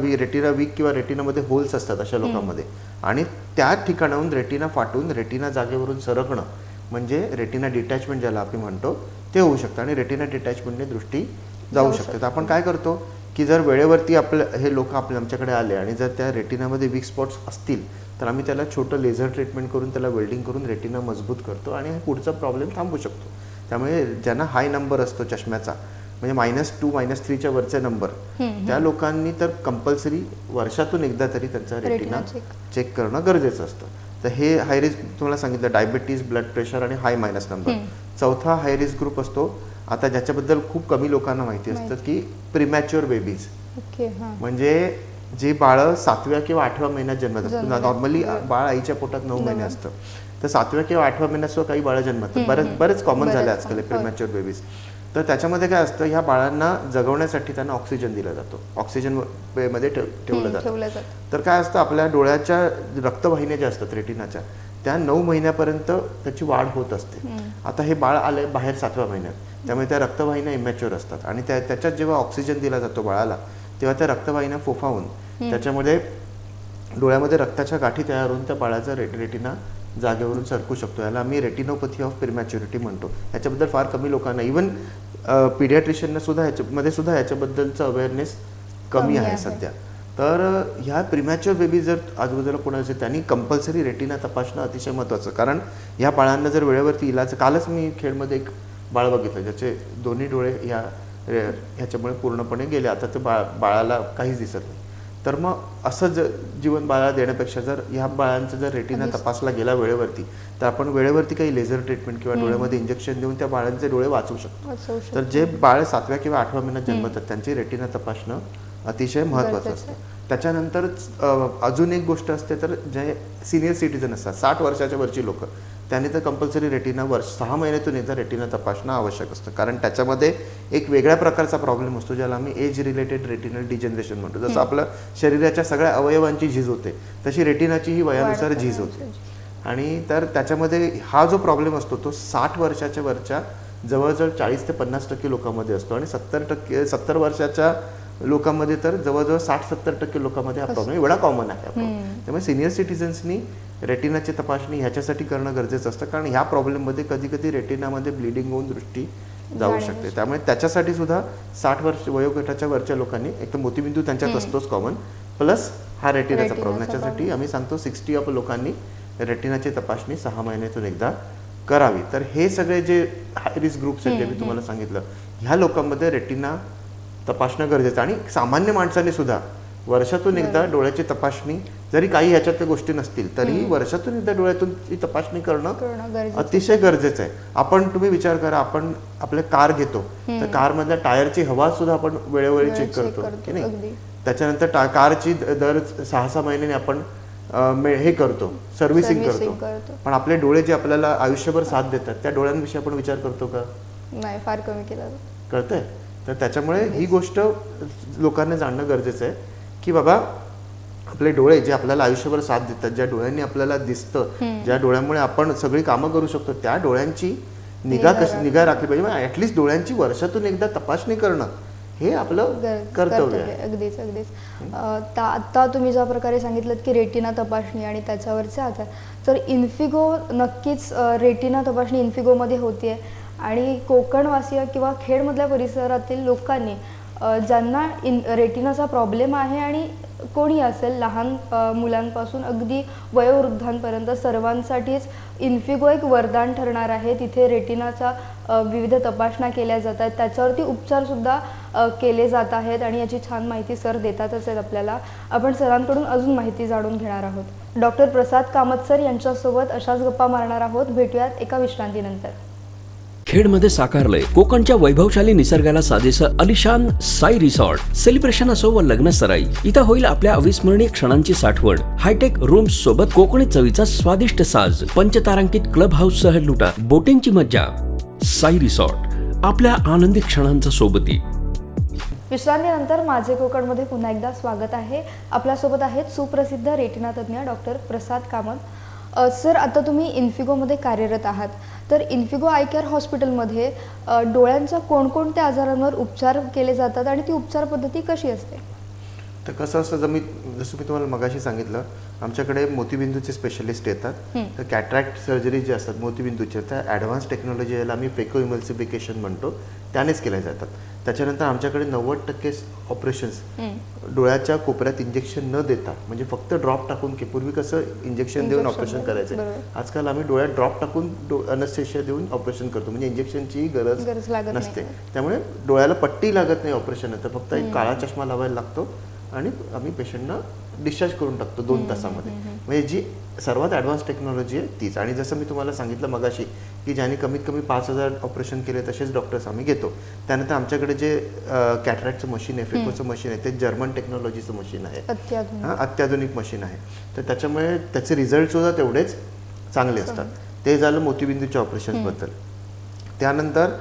वीक किंवा रेटिनामध्ये होल्स असतात अशा लोकांमध्ये आणि त्या ठिकाणाहून रेटिना फाटून रेटिना जागेवरून सरकणं म्हणजे रेटिना डिटॅचमेंट ज्याला आपण म्हणतो ते होऊ शकतं आणि रेटिना डिटॅचमेंटने दृष्टी जाऊ शकते. तर आपण काय करतो की जर वेळेवरती हे लोक आमच्याकडे आले आणि जर त्या रेटिनामध्ये वीक स्पॉट्स असतील तर आम्ही त्याला छोटं लेझर ट्रीटमेंट करून त्याला वेल्डिंग करून रेटिना मजबूत करतो आणि पुढचा प्रॉब्लेम थांबू शकतो. त्यामुळे ज्यांना हाय नंबर असतो चष्म्याचा म्हणजे -2, -3च्या वरचे नंबर, त्या लोकांनी तर कंपल्सरी वर्षातून एकदा तरी त्यांचा रेटिना चेक करणं गरजेचं असतं. तर हे हाय रिस्क तुम्हाला सांगितलं, डायबिटीज, ब्लड प्रेशर आणि हाय मायनस नंबर. चौथा हाय रिस्क ग्रुप असतो आता ज्याच्याबद्दल खूप कमी लोकांना माहिती असतं की प्रीमॅच्युअर बेबीज. म्हणजे जे बाळ 7व्या किंवा 8व्या महिन्यात जन्मतात. नॉर्मली बाळ आईच्या पोटात 9 महिने असतं, तर 7व्या किंवा 8व्या महिन्यात सुद्धा काही बाळं जन्मतात. बरेच कॉमन झाले आजकाल प्रीमॅच्युअर बेबीज. तर त्याच्यामध्ये काय असतं, ह्या बाळांना जगवण्यासाठी त्यांना ऑक्सिजन दिला जातो, ऑक्सिजन मध्ये ठेवलं जातं. तर काय असतं, आपल्या डोळ्याच्या रक्तवाहिन्या ज्या असतात रेटिनाच्या त्या 9 महिन्यापर्यंत त्याची वाढ होत असते. आता हे बाळ आलंय बाहेर 7व्या महिन्यात, त्यामुळे त्या रक्तवाहिन्या इमॅच्युअर असतात आणि त्याच्यात जेव्हा ऑक्सिजन दिला जातो बाळाला तेव्हा त्या रक्तवाहिन्या फोफावून त्याच्यामध्ये डोळ्यामध्ये रक्ताच्या गाठी तयार होऊन त्या बाळाचा रेटिना जागेवरून सरकू शकतो. याला आम्ही रेटिनोपॅथी ऑफ प्रीमॅच्युरिटी म्हणतो. याच्याबद्दल फार कमी लोकांना, इव्हन पिडियाट्रिशियनना सुद्धा याच्याबद्दलचं अवेअरनेस कमी आहे सध्या. तर ह्या प्रीमॅच्युअर बेबी जर आजूबाजूला कोण असेल त्यांनी कंपल्सरी रेटिना तपासणं अतिशय महत्त्वाचं. कारण ह्या बाळांना जर वेळेवरती इलाज, कालच मी खेडमध्ये एक बाळ बघितलं ज्याचे दोन्ही डोळे ह्याच्यामुळे पूर्णपणे गेले. आता ते बाळाला काहीच दिसत नाही. तर मग असं जीवन बाळाला देण्यापेक्षा जर ह्या बाळांचा जर रेटिना तपासला गेला वेळेवरती तर आपण वेळेवरती काही लेझर ट्रीटमेंट किंवा डोळ्यामध्ये इंजेक्शन देऊन त्या बाळांचे डोळे वाचवू शकतो. तर जे बाळ 7व्या किंवा 8व्या महिन्यात जन्मतात त्यांची रेटिना तपासणं अतिशय महत्त्वाचं असतं. त्याच्यानंतर अजून एक गोष्ट असते, तर जे सिनियर सिटीजन असतात 60 वर्षाच्या वरची लोक, त्यांनी तर कंपल्सरी रेटिना 6 महिन्यातून एकदा रेटिना तपासणं आवश्यक असतं. कारण त्याच्यामध्ये एक वेगळ्या प्रकारचा प्रॉब्लेम असतो ज्याला आम्ही एज रिलेटेड रेटिनल डिजनरेशन म्हणतो. जसं आपलं शरीराच्या सगळ्या अवयवांची झीज होते तशी रेटिनाची ही वयानुसार झीज होते. आणि तर त्याच्यामध्ये हा जो प्रॉब्लेम असतो तो 60 वर्षाच्या वरच्या जवळजवळ 40 ते 50% लोकांमध्ये असतो आणि 70 वर्षाच्या लोकांमध्ये तर जवळजवळ 60-70% लोकांमध्ये हा प्रॉब्लेम एवढा कॉमन आहे त्यामुळे सिनियर सिटीजन्सनी रेटिनाची तपासणी ह्याच्यासाठी करणं गरजेचं असतं, कारण ह्या प्रॉब्लेममध्ये कधी कधी रेटिनामध्ये ब्लिडिंग होऊन दृष्टी जाऊ शकते. त्यामुळे त्याच्यासाठी सुद्धा 60 वर्ष वयोगटाच्या वरच्या लोकांनी एक तर मोतीबिंदू त्यांच्यात असतोच कॉमन, प्लस हा रेटिनाचा प्रॉब्लेम. याच्यासाठी आम्ही सांगतो 60 ऑफ लोकांनी रेटिनाची तपासणी 6 महिन्यातून एकदा करावी. तर हे सगळे जे हाय रिस्क ग्रुप्स आहेत जे मी तुम्हाला सांगितलं, ह्या लोकांमध्ये रेटिना तपासणं गरजेचं. आणि सामान्य माणसाने सुद्धा वर्षातून एकदा डोळ्याची तपासणी, जरी काही ह्याच्यातल्या गोष्टी नसतील तरी वर्षातून एकदा डोळ्यातून तपासणी करणं अतिशय गरजेचं आहे. तुम्ही विचार करा, आपण आपल्या कार घेतो तर कारमधल्या टायरची हवा सुद्धा आपण वेळोवेळी चेक करतो की नाही. त्याच्यानंतर कारची दर 6-6 महिन्याने आपण हे करतो, सर्व्हिसिंग करतो. पण आपले डोळे जे आपल्याला आयुष्यभर साथ देतात त्या डोळ्यांविषयी आपण विचार करतो का? नाही, फार कमी केला. कळतंय? तर त्याच्यामुळे ही गोष्ट लोकांना जाणणं गरजेचं आहे की बाबा आपले डोळे जे आपल्याला आयुष्यभर साथ देतात, ज्या डोळ्यांनी आपल्याला दिसतं, ज्या डोळ्यांमुळे आपण सगळी कामं करू शकतो, त्या डोळ्यांची निगा राखली पाहिजे. ऍटलिस्ट डोळ्यांची वर्षातून एकदा तपासणी करणं हे आपलं कर्तव्य आहे. अगदीच. आता तुम्ही ज्या प्रकारे सांगितलं की रेटिना तपासणी आणि त्याच्यावरचे आधार, तर इन्फिगो नक्कीच रेटिना तपासणी इन्फिगोमध्ये होतीये आणि कोकणवासीय किंवा खेडमधल्या परिसरातील लोकांनी ज्यांना रेटिनाचा प्रॉब्लेम आहे आणि कोणी असेल, लहान मुलांपासून अगदी वयोवृद्धांपर्यंत सर्वांसाठीच इन्फिगो एक वरदान ठरणार आहे. तिथे रेटिनाचा विविध तपासण्या केल्या जात आहेत, त्याच्यावरती उपचारसुद्धा केले जात आहेत आणि याची छान माहिती सर देतातच आहेत आपल्याला. आपण सरांकडून अजून माहिती जाणून घेणार आहोत. डॉक्टर प्रसाद कामत सर यांच्यासोबत अशाच गप्पा मारणार आहोत. भेटूयात एका विश्रांतीनंतर. खेडमध्ये साकारलंय कोकणच्या वैभवशाली निसर्गाला साजेसं अलिशान साई रिसॉर्ट. सेलिब्रेशन असो व लग्न सराई, इथं होईल आपल्या अविस्मरणीय क्षणांची साठवण. हायटेक रूम्स सोबत कोकणी चवीचा स्वादिष्ट साज, पंचतारांकित क्लब हाऊस सह लुटा बोटिंगची मज्जा. साई रिसॉर्ट, आपल्या आनंदी क्षणांचा सोबती. विश्रांतीनंतर माझे कोकणमध्ये पुन्हा एकदा स्वागत आहे. आपल्यासोबत आहेत सुप्रसिद्ध रेटिना तज्ज्ञ डॉक्टर प्रसाद कामत. सर, आता तुम्ही इन्फिगोमध्ये कार्यरत आहात, तर इन्फिगो आय केअर हॉस्पिटलमध्ये डोळ्यांच्या कोणकोणत्या आजारांवर उपचार केले जातात आणि ती उपचार पद्धती कशी असते? तर कसं असतं, जसं मी तुम्हाला मगाशी सांगितलं, आमच्याकडे मोतीबिंदूचे स्पेशलिस्ट येतात. तर कॅटरॅक्ट सर्जरी जे असतात मोतीबिंदूच्या, त्या ॲडव्हान्स टेक्नॉलॉजी याला आम्ही फेको इमल्सिफिकेशन म्हणतो, त्यानेच केल्या जातात. त्याच्यानंतर आमच्याकडे 90% ऑपरेशन्स डोळ्याच्या कोपऱ्यात इंजेक्शन न देता, म्हणजे फक्त ड्रॉप टाकून, की पूर्वी कसं इंजेक्शन देऊन ऑपरेशन करायचं, आजकाल आम्ही डोळ्यात ड्रॉप टाकून अनस्थेशिया देऊन ऑपरेशन करतो, म्हणजे इंजेक्शनची गरज नसते. त्यामुळे डोळ्याला पट्टी लागत नाही ऑपरेशन, तर फक्त एक काळा चष्मा लावायला लागतो आणि आम्ही पेशंटना डिस्चार्ज करून टाकतो 2 तासामध्ये. म्हणजे जी सर्वात ॲडव्हान्स टेक्नॉलॉजी आहे तीच. आणि जसं मी तुम्हाला सांगितलं मगाशी की ज्याने कमीत कमी 5,000 ऑपरेशन केले तसेच डॉक्टर्स आम्ही घेतो. त्यानंतर आमच्याकडे जे कॅटरॅक्टचं मशीन आहे, फेकोचं मशीन आहे, ते जर्मन टेक्नॉलॉजीचं मशीन आहे, अत्याधुनिक मशीन आहे. तर त्याच्यामुळे त्याचे रिझल्टसुद्धा तेवढेच चांगले असतात. ते झालं मोतीबिंदूच्या ऑपरेशनबद्दल. त्यानंतर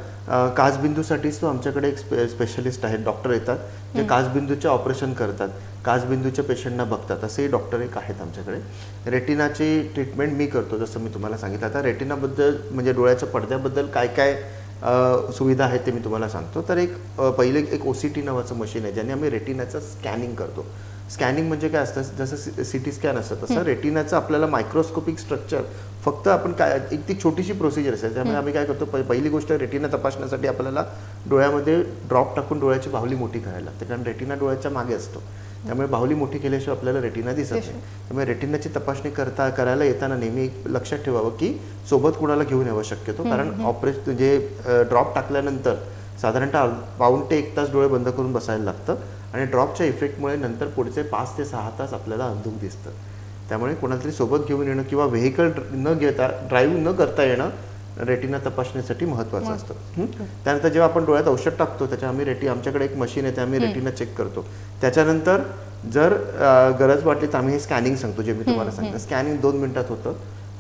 काचबिंदूसाठीच तो आमच्याकडे एक स्पेशलिस्ट आहेत, डॉक्टर येतात जे काचबिंदूचे ऑपरेशन करतात, काचबिंदूच्या पेशंटना बघतात, असेही डॉक्टर एक आहेत आमच्याकडे. रेटिनाची ट्रीटमेंट मी करतो, जसं मी तुम्हाला सांगितलं. आता रेटिनाबद्दल म्हणजे डोळ्याच्या पडद्याबद्दल काय काय सुविधा आहेत ते मी तुम्हाला सांगतो. तर पहिले एक OCT नावाचं मशीन आहे, ज्याने आम्ही रेटिनाचं स्कॅनिंग करतो. स्कॅनिंग म्हणजे काय असतं, जसं CT स्कॅन असतं तसं रेटिनाचं आपल्याला मायक्रोस्कोपिक स्ट्रक्चर, फक्त आपण काय एक ती छोटीशी प्रोसिजर असते. त्यामुळे आम्ही काय करतो, पहिली गोष्ट रेटिना तपासण्यासाठी आपल्याला डोळ्यामध्ये ड्रॉप टाकून डोळ्याची बाहुली मोठी करायला लागते, कारण रेटिना डोळ्याच्या मागे असतो. त्यामुळे बाहुली मोठी केल्याशिवाय आपल्याला रेटिना दिसत नाही. त्यामुळे रेटिनाची तपासणी करायला येताना नेहमी लक्षात ठेवावं की सोबत कुणाला घेऊन यावं शक्यतो, कारण ऑपरेशन जे ड्रॉप टाकल्यानंतर साधारणतः पाऊण ते 1 तास डोळे बंद करून बसायला लागतं आणि ड्रॉपच्या इफेक्टमुळे नंतर पुढचे 5 ते 6 तास आपल्याला अंधुक दिसतं. त्यामुळे कोणाला तरी सोबत घेऊन येणं किंवा व्हेकल न घेता, ड्राईव्ह न करता येणं रेटिना तपासण्यासाठी महत्त्वाचं असतं. त्यानंतर जेव्हा आपण डोळ्यात औषध टाकतो त्याच्या आमच्याकडे एक मशीन आहे, ते आम्ही रेटिना चेक करतो. त्याच्यानंतर जर गरज वाटली तर आम्ही हे स्कॅनिंग सांगतो, जे मी तुम्हाला सांगतो. स्कॅनिंग 2 मिनिटात होतं,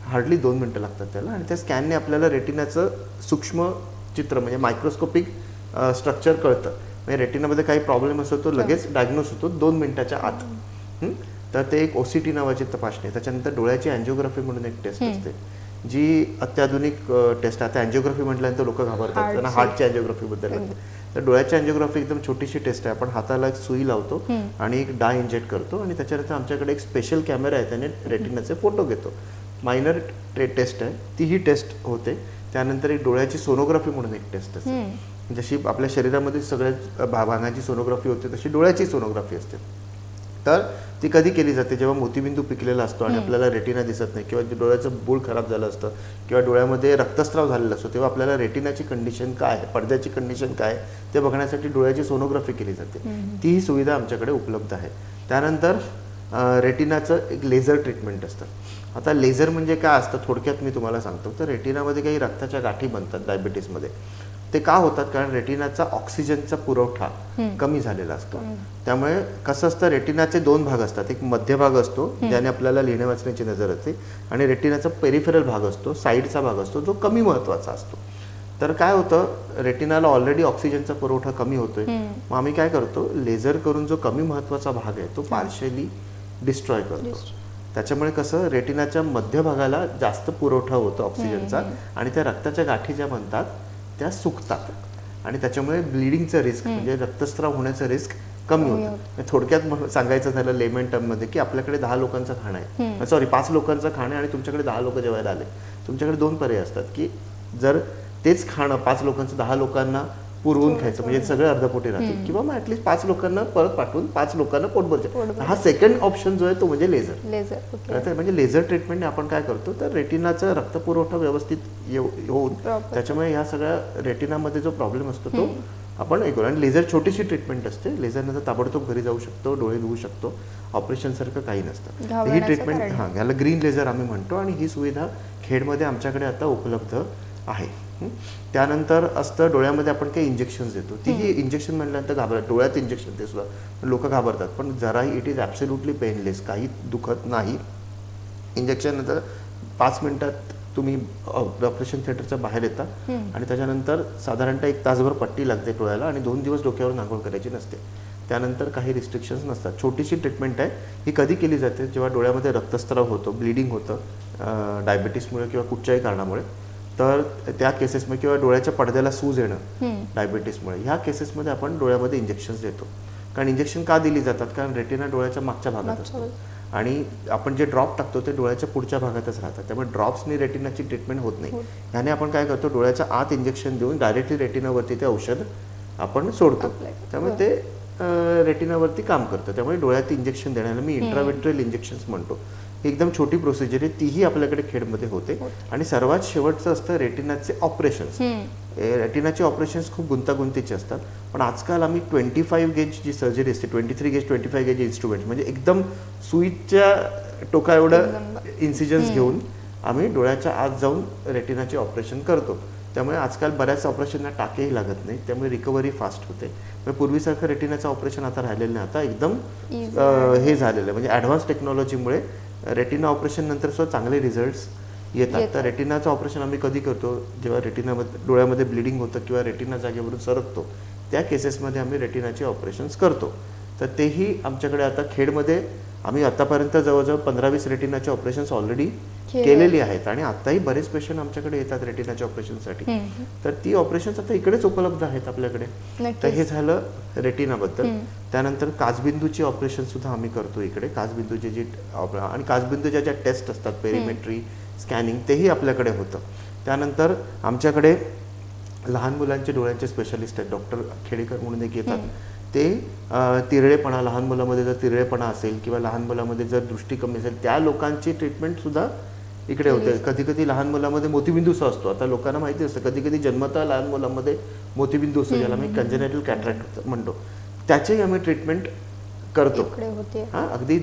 हार्डली 2 मिनिटं लागतात त्याला. आणि त्या स्कॅनने आपल्याला रेटिनाचं सूक्ष्म चित्र म्हणजे मायक्रोस्कोपिक स्ट्रक्चर कळतं. म्हणजे रेटिनामध्ये काही प्रॉब्लेम असतो तो लगेच डायग्नोज होतो 2 मिनिटाच्या आत. तर ते एक OCT नावाची तपासणी आहे. त्याच्यानंतर डोळ्याची अँजिओग्राफी म्हणून एक टेस्ट असते, जी अत्याधुनिक टेस्ट आहे. आता अँजिओग्राफी म्हटल्यानंतर लोक घाबरतात, त्यांना हार्टच्या अँजिओग्राफीबद्दल वाटतं. तर डोळ्याची अँजिओग्राफी एकदम छोटीशी टेस्ट आहे. आपण हाताला एक सुई लावतो आणि एक डाय इंजेक्ट करतो आणि त्याच्यानंतर आमच्याकडे एक स्पेशल कॅमेरा आहे, त्याने रेटिनाचे फोटो घेतो. मायनर टेस्ट आहे, ती ही टेस्ट होते. त्यानंतर एक डोळ्याची सोनोग्राफी म्हणून एक टेस्ट असते. जशी आपल्या शरीरामध्ये सगळ्या भागांची सोनोग्राफी होते, तशी डोळ्याची सोनोग्राफी असते. तर ती कधी केली जाते, जेव्हा मोतीबिंदू पिकलेला असतो आणि आपल्याला रेटिना दिसत नाही, किंवा डोळ्याचं बूळ खराब झालं असतं, किंवा डोळ्यामध्ये रक्तस्राव झालेला असतो, तेव्हा आपल्याला रेटिनाची कंडिशन काय आहे, पडद्याची कंडिशन काय आहे, ते बघण्यासाठी डोळ्याची सोनोग्राफी केली जाते. ती ही सुविधा आमच्याकडे उपलब्ध आहे. त्यानंतर रेटिनाचं एक लेझर ट्रीटमेंट असतं. आता लेझर म्हणजे काय असतं थोडक्यात मी तुम्हाला सांगतो. तर रेटिनामध्ये काही रक्ताच्या गाठी बनतात डायबिटीसमध्ये. ते का होतात, कारण रेटिनाचा ऑक्सिजनचा पुरवठा कमी झालेला असतो. त्यामुळे कसं असतं, रेटिनाचे 2 भाग असतात. एक मध्य भाग असतो ज्याने आपल्याला लिहिणे वाचण्याची नजर असते, आणि रेटिनाचा पेरिफेरल भाग असतो, साईडचा भाग असतो, जो कमी महत्त्वाचा असतो. तर काय होतं, रेटिनाला ऑलरेडी ऑक्सिजनचा पुरवठा कमी होतोय. मग आम्ही काय करतो, लेझर करून जो कमी महत्त्वाचा भाग आहे तो पार्शियली डिस्ट्रॉय करतो. त्याच्यामुळे कसं, रेटिनाच्या मध्य भागाला जास्त पुरवठा होतो ऑक्सिजनचा, आणि त्या रक्ताच्या गाठी ज्या बनतात त्या सुकतात, आणि त्याच्यामुळे ब्लिडिंगचं रिस्क म्हणजे रक्तस्राव होण्याचं रिस्क कमी होतं. थोडक्यात सांगायचं झालं लेमन टर्ममध्ये, की आपल्याकडे 10 लोकांचं खाणं आहे, सॉरी 5 लोकांचं खाणं आहे, आणि तुमच्याकडे 10 लोक जेवायला आले. तुमच्याकडे 2 पर्याय असतात, की जर तेच खाणं 5 लोकांचं 10 लोकांना पुरवून खायचं, म्हणजे सगळे अर्धपोटी राहतील, किंवा मग ऍटलीस्ट 5 लोकांना परत पाठवून 5 लोकांना पोटभर. हा सेकंड ऑप्शन जो आहे तो म्हणजे लेझर. म्हणजे लेझर ट्रीटमेंटने आपण काय करतो, तर रेटिनाचा रक्तपुरवठा व्यवस्थित होऊन त्याच्यामुळे ह्या सगळ्या रेटिनामध्ये जो प्रॉब्लेम असतो तो आपण हे करू. आणि लेझर छोटीशी ट्रीटमेंट असते. लेझरनंतर ताबडतोब घरी जाऊ शकतो, डोळे धुवू शकतो, ऑपरेशन सारखं काही नसतं. ही ट्रीटमेंट याला ग्रीन लेझर आम्ही म्हणतो, आणि ही सुविधा खेडमध्ये आमच्याकडे आता उपलब्ध आहे. त्यानंतर असतं डोळ्यामध्ये आपण काही इंजेक्शन देतो. तीही इंजेक्शन म्हटल्यानंतर डोळ्यात इंजेक्शन ते सुद्धा लोक घाबरतात, पण जराही इट इज ॲब्सोल्युटली पेनलेस, काही दुखत नाही. इंजेक्शन नंतर 5 मिनिटात तुम्ही ऑपरेशन थिएटरच्या बाहेर येता, आणि त्याच्यानंतर साधारणतः 1 तासभर पट्टी लागते डोळ्याला, आणि 2 दिवस डोक्यावर आंघोळ करायची नसते. त्यानंतर काही रिस्ट्रिक्शन्स नसतात. छोटीशी ट्रीटमेंट आहे. ही कधी केली जाते, जेव्हा डोळ्यामध्ये रक्तस्राव होतो, ब्लिडिंग होतं डायबिटीसमुळे किंवा कुठच्याही कारणामुळे. तर त्या केसेसमध्ये, किंवा डोळ्याच्या पडद्याला सूज येणं डायबिटीसमुळे, ह्या केसेसमध्ये आपण डोळ्यामध्ये इंजेक्शन्स देतो. कारण इंजेक्शन का दिली जातात, कारण रेटिना डोळ्याच्या मागच्या भागात असतो, आणि आपण जे ड्रॉप टाकतो ते डोळ्याच्या पुढच्या भागातच राहतात. त्यामुळे ड्रॉप्सनी रेटिनाची ट्रीटमेंट होत नाही. ह्याने आपण काय करतो, डोळ्याच्या आत इंजेक्शन देऊन डायरेक्टली रेटिनावरती ते औषध आपण सोडतो. त्यामुळे ते रेटिनावरती काम करतं. त्यामुळे डोळ्यात इंजेक्शन देण्याला मी इंट्राव्हिट्रियल इंजेक्शन्स म्हणतो. एकदम छोटी प्रोसिजर आहे, तीही आपल्याकडे खेडमध्ये होते. आणि सर्वात शेवटचं असतं रेटिनाचे ऑपरेशन्स. रेटिनाचे ऑपरेशन्स खूप गुंतागुंतीचे असतात, पण आजकाल आम्ही 25 गेज जी सर्जरी असते, 23 गेज 25 गेज इन्स्ट्रुमेंट, म्हणजे एकदम सुईच्या टोका एवढं इन्सिजन्स घेऊन आम्ही डोळ्याच्या आत जाऊन रेटिनाचे ऑपरेशन करतो. त्यामुळे आजकाल बऱ्याच ऑपरेशनला टाकेही लागत नाही, त्यामुळे रिकव्हरी फास्ट होते. म्हणजे पूर्वीसारखं रेटिनाचं ऑपरेशन आता राहिलेलं नाही, आता एकदम हे झालेलं आहे. म्हणजे ॲडव्हान्स टेक्नॉलॉजीमुळे रेटिना ऑपरेशन नंतर सुद्धा चांगले रिझल्ट्स येतात. तर रेटिनाचं ऑपरेशन आम्ही कधी करतो, जेव्हा रेटिनामध्ये डोळ्यामध्ये ब्लिडिंग होतं किंवा रेटिना जागेवरून सरकतो, त्या केसेसमध्ये आम्ही रेटिनाचे ऑपरेशन्स करतो. तर तेही आमच्याकडे आता खेडमध्ये आम्ही आतापर्यंत जवळजवळ 15-20 रेटिनाचे ऑपरेशन्स ऑलरेडी केलेली आहेत, आणि आताही बरेच पेशंट आमच्याकडे येतात रेटिनाच्या ऑपरेशनसाठी. तर ती ऑपरेशन्स आता इकडेच उपलब्ध आहेत आपल्याकडे. तर हे झालं रेटिनाबद्दल. त्यानंतर काचबिंदूची ऑपरेशन सुद्धा आम्ही करतो इकडे. काचबिंदूची जी आणि काचबिंदूच्या ज्या टेस्ट असतात, पेरिमेट्री, स्कॅनिंग, तेही आपल्याकडे होतं. त्यानंतर आमच्याकडे लहान मुलांचे डोळ्यांचे स्पेशलिस्ट आहेत, डॉक्टर खेडेकर म्हणून एक येतात. ते तिरळेपणा, लहान मुलामध्ये जर तिरळेपणा असेल किंवा लहान मुलामध्ये जर दृष्टी कमी असेल, त्या लोकांची ट्रीटमेंट सुद्धा इकडे होते. कधी कधी लहान मुलामध्ये मोतीबिंदूचा असतो. आता लोकांना माहिती असतं, कधी कधी जन्मतः लहान मुलांमध्ये मोतीबिंदू असतो, ज्याला मी कंजेनेटल कॅटरॅक्ट म्हणतो, त्याचेही आम्ही ट्रीटमेंट करतो. हां, अगदी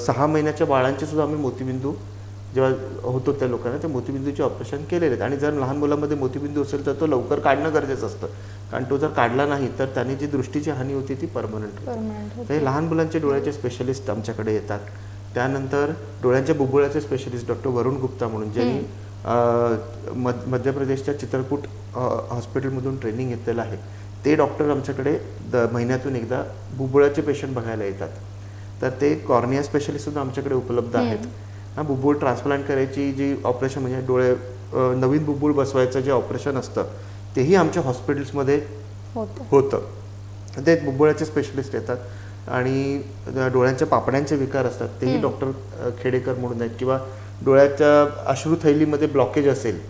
6 महिन्याच्या बाळांचे सुद्धा आम्ही मोतीबिंदू जेव्हा होतो त्या लोकांना ते मोतीबिंदूचे ऑपरेशन केलेले आहेत. आणि जर लहान मुलांमध्ये मोतीबिंदू असेल तर तो लवकर काढणं गरजेचं असतं, कारण तो जर काढला नाही तर त्याने जी दृष्टीची हानी होती ती परमनंट होते. तर लहान मुलांचे डोळ्याचे स्पेशलिस्ट आमच्याकडे येतात. त्यानंतर डोळ्यांच्या बुबुळाचे स्पेशलिस्ट डॉक्टर वरुण गुप्ता म्हणून, ज्यांनी मध्य प्रदेशच्या चित्रकूट हॉस्पिटलमधून ट्रेनिंग घेतलेलं आहे, ते डॉक्टर आमच्याकडे महिन्यातून एकदा बुबुळाचे पेशंट बघायला येतात. तर ते कॉर्निया स्पेशलिस्ट सुद्धा आमच्याकडे उपलब्ध आहेत. बुब्बुळ ट्रान्सप्लांट करायची जी ऑपरेशन म्हणजे डोळे नवीन बुब्बुळ बसवायचं जे ऑपरेशन असतं तेही आमच्या हॉस्पिटल्समध्ये होतं. ते बुब्बुळाचे स्पेशलिस्ट येतात आणि डोळ्यांच्या पापण्यांचे विकार असतात तेही डॉक्टर खेडेकर म्हणून आहेत. किंवा डोळ्याच्या अश्रुथैलीमध्ये ब्लॉकेज असेल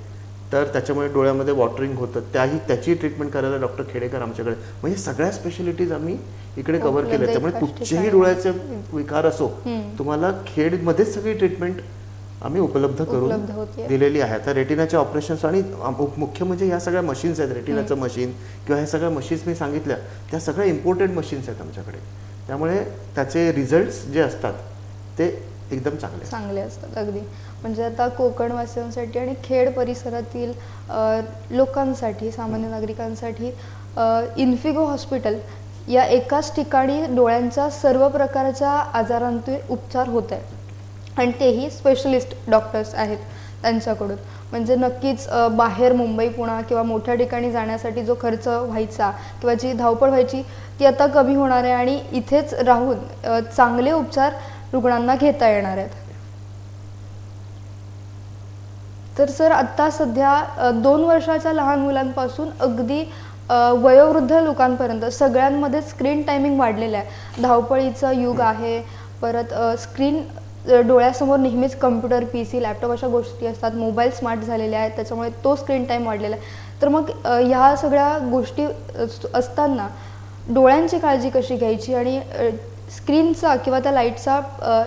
तर त्याच्यामुळे डोळ्यामध्ये वॉटरिंग होतं त्याची ट्रीटमेंट करायला डॉक्टर खेडेकर आमच्याकडे. म्हणजे सगळ्या स्पेशालिटीज आम्ही इकडे कव्हर केल्या. त्यामुळे कुठचेही डोळ्याचे विकार असो तुम्हाला खेडमध्येच सगळी ट्रीटमेंट आम्ही उपलब्ध करून दिलेली आहे. आता रेटिनाचे ऑपरेशन्स आणि मुख्य म्हणजे या सगळ्या मशीन्स आहेत. रेटिनाचं मशीन किंवा ह्या सगळ्या मशीन्स मी सांगितल्या त्या सगळ्या इम्पोर्टेड मशीन्स आहेत आमच्याकडे. त्यामुळे त्याचे रिझल्ट्स जे असतात ते एकदम चांगले असतात. अगदी म्हणजे आता कोकणवासियांसाठी आणि खेड परिसरातील लोकांसाठी, सामान्य नागरिकांसाठी इन्फिगो हॉस्पिटल या एकाच ठिकाणी डोळ्यांच्या सर्व प्रकारच्या आजारांचे उपचार होत आहे आणि तेही स्पेशलिस्ट डॉक्टर्स आहेत त्यांच्याकडून. म्हणजे नक्कीच बाहेर मुंबई, पुणे किंवा मोठ्या ठिकाणी जाण्यासाठी जो खर्च व्हायचा किंवा जी धावपळ व्हायची ती आता कमी होणार आहे आणि इथेच राहून चांगले उपचार रुग्णांना घेता येणार आहेत. तर सर आत्ता सध्या 2 वर्षाच्या लहान मुलांपासून अगदी वयोवृद्ध लोकांपर्यंत सगळ्यांमध्ये स्क्रीन टायमिंग वाढलेलं आहे. धावपळीचं युग आहे. परत स्क्रीन डोळ्यासमोर नेहमीच कम्प्युटर, PC, लॅपटॉप अशा गोष्टी असतात. मोबाईल स्मार्ट झालेले आहेत त्याच्यामुळे तो स्क्रीन टाईम वाढलेला आहे. तर मग ह्या सगळ्या गोष्टी असताना डोळ्यांची काळजी कशी घ्यायची आणि स्क्रीनचा किंवा त्या लाईटचा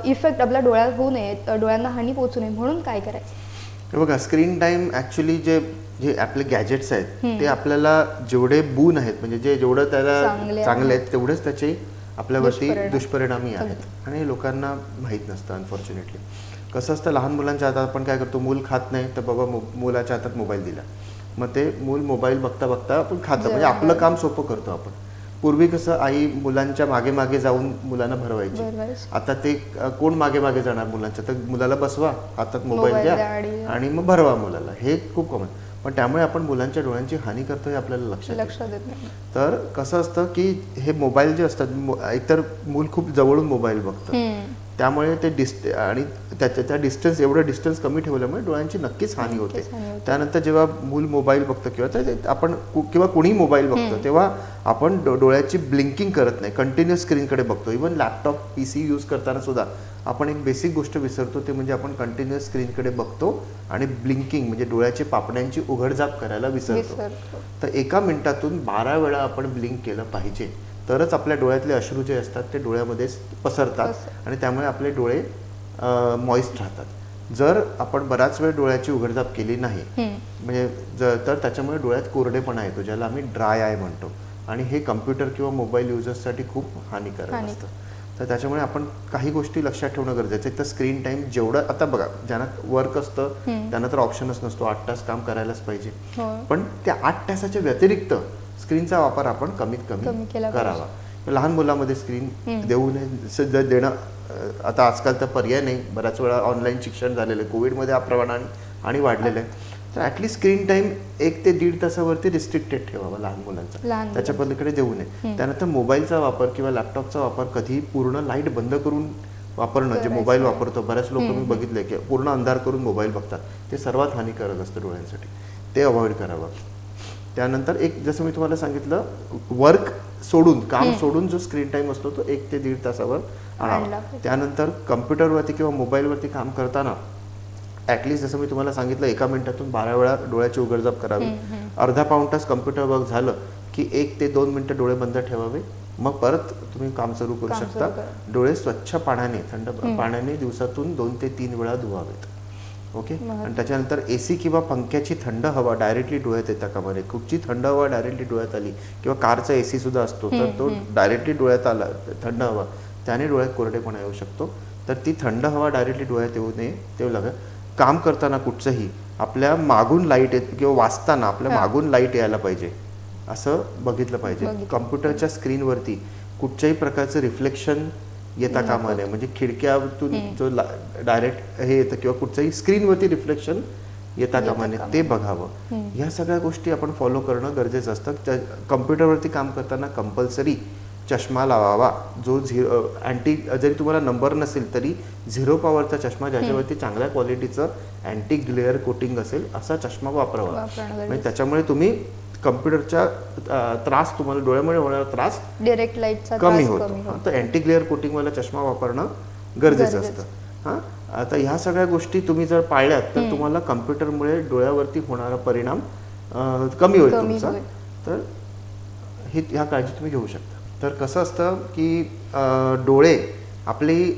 इफेक्ट आपल्या डोळ्यात होऊ नये, डोळ्यांना हानी पोहोचू नये म्हणून काय करायचं? बघा, स्क्रीन टाईम ॲक्च्युली जे आपले गॅजेट्स आहेत ते आपल्याला जेवढे बून आहेत म्हणजे जेवढं त्याला चांगले आहेत तेवढेच त्याचे आपल्यावरती दुष्परिणामी आहेत आणि लोकांना माहीत नसतं. अनफॉर्च्युनेटली कसं असतं, लहान मुलांच्या हातात आपण काय करतो, मूल खात नाही तर बाबा मुलाच्या हातात मोबाईल दिला, मग ते मूल मोबाईल बघता बघता आपण खातं. म्हणजे आपलं काम सोपं करतो आपण. पूर्वी कसं आई मुलांच्या मागे मागे जाऊन मुलांना भरवायची. आता ते कोण मागे मागे जाणार मुलांच्या, तर मुलाला बसवा, हातात मोबाईल द्या आणि मग भरवा मुलाला. हे खूप कॉमन. पण त्यामुळे आपण मुलांच्या डोळ्यांची हानी करतो हे आपल्याला लक्षात येत नाही. तर कसं असतं की हे मोबाईल जे असतात, एकतर मूल खूप जवळून मोबाईल बघतं त्यामुळे ते आणि त्या डिस्टन्स एवढं डिस्टन्स कमी ठेवल्यामुळे डोळ्यांची नक्कीच हानी होते. त्यानंतर जेव्हा मूल मोबाईल बघतं किंवा आपण किंवा कुणी मोबाईल बघतो तेव्हा आपण डोळ्याची ब्लिंकिंग करत नाही, कंटिन्युअस स्क्रीनकडे बघतो. इव्हन लॅपटॉप, PC यूज करताना सुद्धा आपण एक बेसिक गोष्ट विसरतो, ते म्हणजे आपण कंटिन्युअस स्क्रीनकडे बघतो आणि ब्लिंकिंग म्हणजे डोळ्याची पापण्यांची उघडझाप करायला विसरतो. तर 1 मिनिटातून 12 वेळा आपण ब्लिंक केलं पाहिजे, तरच आपल्या डोळ्यातले अश्रू जे असतात ते डोळ्यामध्ये पसरतात आणि त्यामुळे आपले डोळे मॉइस्ट राहतात. जर आपण बराच वेळ डोळ्याची उघडझाप केली नाही म्हणजे तर त्याच्यामुळे डोळ्यात कोरडेपणा येतो, ज्याला आम्ही ड्राय आय म्हणतो, आणि हे कम्प्युटर किंवा मोबाईल युजर्ससाठी खूप हानिकारक असतं. तर त्याच्यामुळे आपण काही गोष्टी लक्षात ठेवणं गरजेचं आहे. तर स्क्रीन टाईम जेवढं, आता बघा ज्यांना वर्क असतं त्यांना तर ऑप्शनच नसतो, 8 तास काम करायलाच पाहिजे. पण त्या 8 तासाच्या व्यतिरिक्त स्क्रीनचा वापर आपण कमीत कमी करावा. लहान मुलामध्ये स्क्रीन देऊ नये. देणं आता आजकाल तर पर्याय नाही, बऱ्याच वेळा ऑनलाईन शिक्षण झालेलं आहे, कोविडमध्ये हा प्रमाण आणि वाढलेलं आहे. तर ॲटलीस्ट स्क्रीन टाईम 1 ते 1.5 तासावरती रिस्ट्रिक्टेड ठेवावा लहान मुलांचा, त्याच्या पलीकडे देऊ नये. त्यानंतर मोबाईलचा वापर किंवा लॅपटॉपचा वापर कधी पूर्ण लाईट बंद करून वापरणं, जे मोबाईल वापरतो बऱ्याच लोक मी बघितले की पूर्ण अंधार करून मोबाईल बघतात, ते सर्वात हानिकारक असतं डोळ्यांसाठी, ते अवॉइड करावं. त्यानंतर एक जसं मी तुम्हाला सांगितलं, वर्क सोडून, काम सोडून जो स्क्रीन टाईम असतो तो 1 ते 1.5 तासावर आणावा. त्यानंतर कम्प्युटरवरती किंवा मोबाईलवरती काम करताना ॲटलिस्ट जसं मी तुम्हाला सांगितलं 1 मिनिटातून 12 वेळा डोळ्याची उघडझाप करावी. अर्धा पाऊण तास कम्प्युटर वर्क झालं की 1 ते 2 मिनिटं डोळे बंद ठेवावे, मग परत तुम्ही काम सुरू करू शकता. डोळे स्वच्छ पाण्याने, थंड पाण्याने दिवसातून 2 ते 3 वेळा धुवावेत. ओके. आणि त्याच्यानंतर AC किंवा पंख्याची थंड हवा डायरेक्टली डोळ्यात येता कामा नये. कुठची थंड हवा डायरेक्टली डोळ्यात आली किंवा कारचा AC सुद्धा असतो, तर तो डायरेक्टली डोळ्यात आला थंड हवा, त्याने डोळ्यात कोरडेपणा येऊ शकतो. तर ती थंड हवा डायरेक्टली डोळ्यात येऊ नये. ते लागेल. काम करताना कुठचंही आपल्या मागून लाईट येत किंवा वाचताना आपल्या मागून लाईट यायला पाहिजे असं बघितलं पाहिजे. कम्प्युटरच्या स्क्रीनवरती कुठच्याही प्रकारचं रिफ्लेक्शन येता कामा नये, म्हणजे खिडक्यातून जो डायरेक्ट हे येतं किंवा कुठचंही स्क्रीनवरती रिफ्लेक्शन येता कामा नये, ते बघावं. ह्या सगळ्या गोष्टी आपण फॉलो करणं गरजेचं असतं. कम्प्युटरवरती काम करताना कंपल्सरी चष्मा लावावा, जो अँटी जरी तुम्हाला नंबर नसेल तरी 0 पॉवरचा चष्मा ज्याच्यावरती चांगल्या क्वालिटीचं अँटी ग्लेअर कोटिंग असेल असा चष्मा वापरावा. वापरणं गरजेचं. म्हणजे त्याच्यामुळे तुम्ही कम्प्युटरचा त्रास, तुम्हाला डोळ्यामुळे होणारा त्रास डायरेक्ट लाईटचा कमी त्रास होतो. हां, तर अँटी ग्लेअर कोटिंगवाला चष्मा वापरणं गरजेचं असतं. हां, आता ह्या सगळ्या गोष्टी तुम्ही जर पाळल्यात तर तुम्हाला कम्प्युटरमुळे डोळ्यावरती होणारा परिणाम कमी होईल तुमचा. तर ह्या काळजी तुम्ही घेऊ शकता. तर कसं असतं की डोळे आपली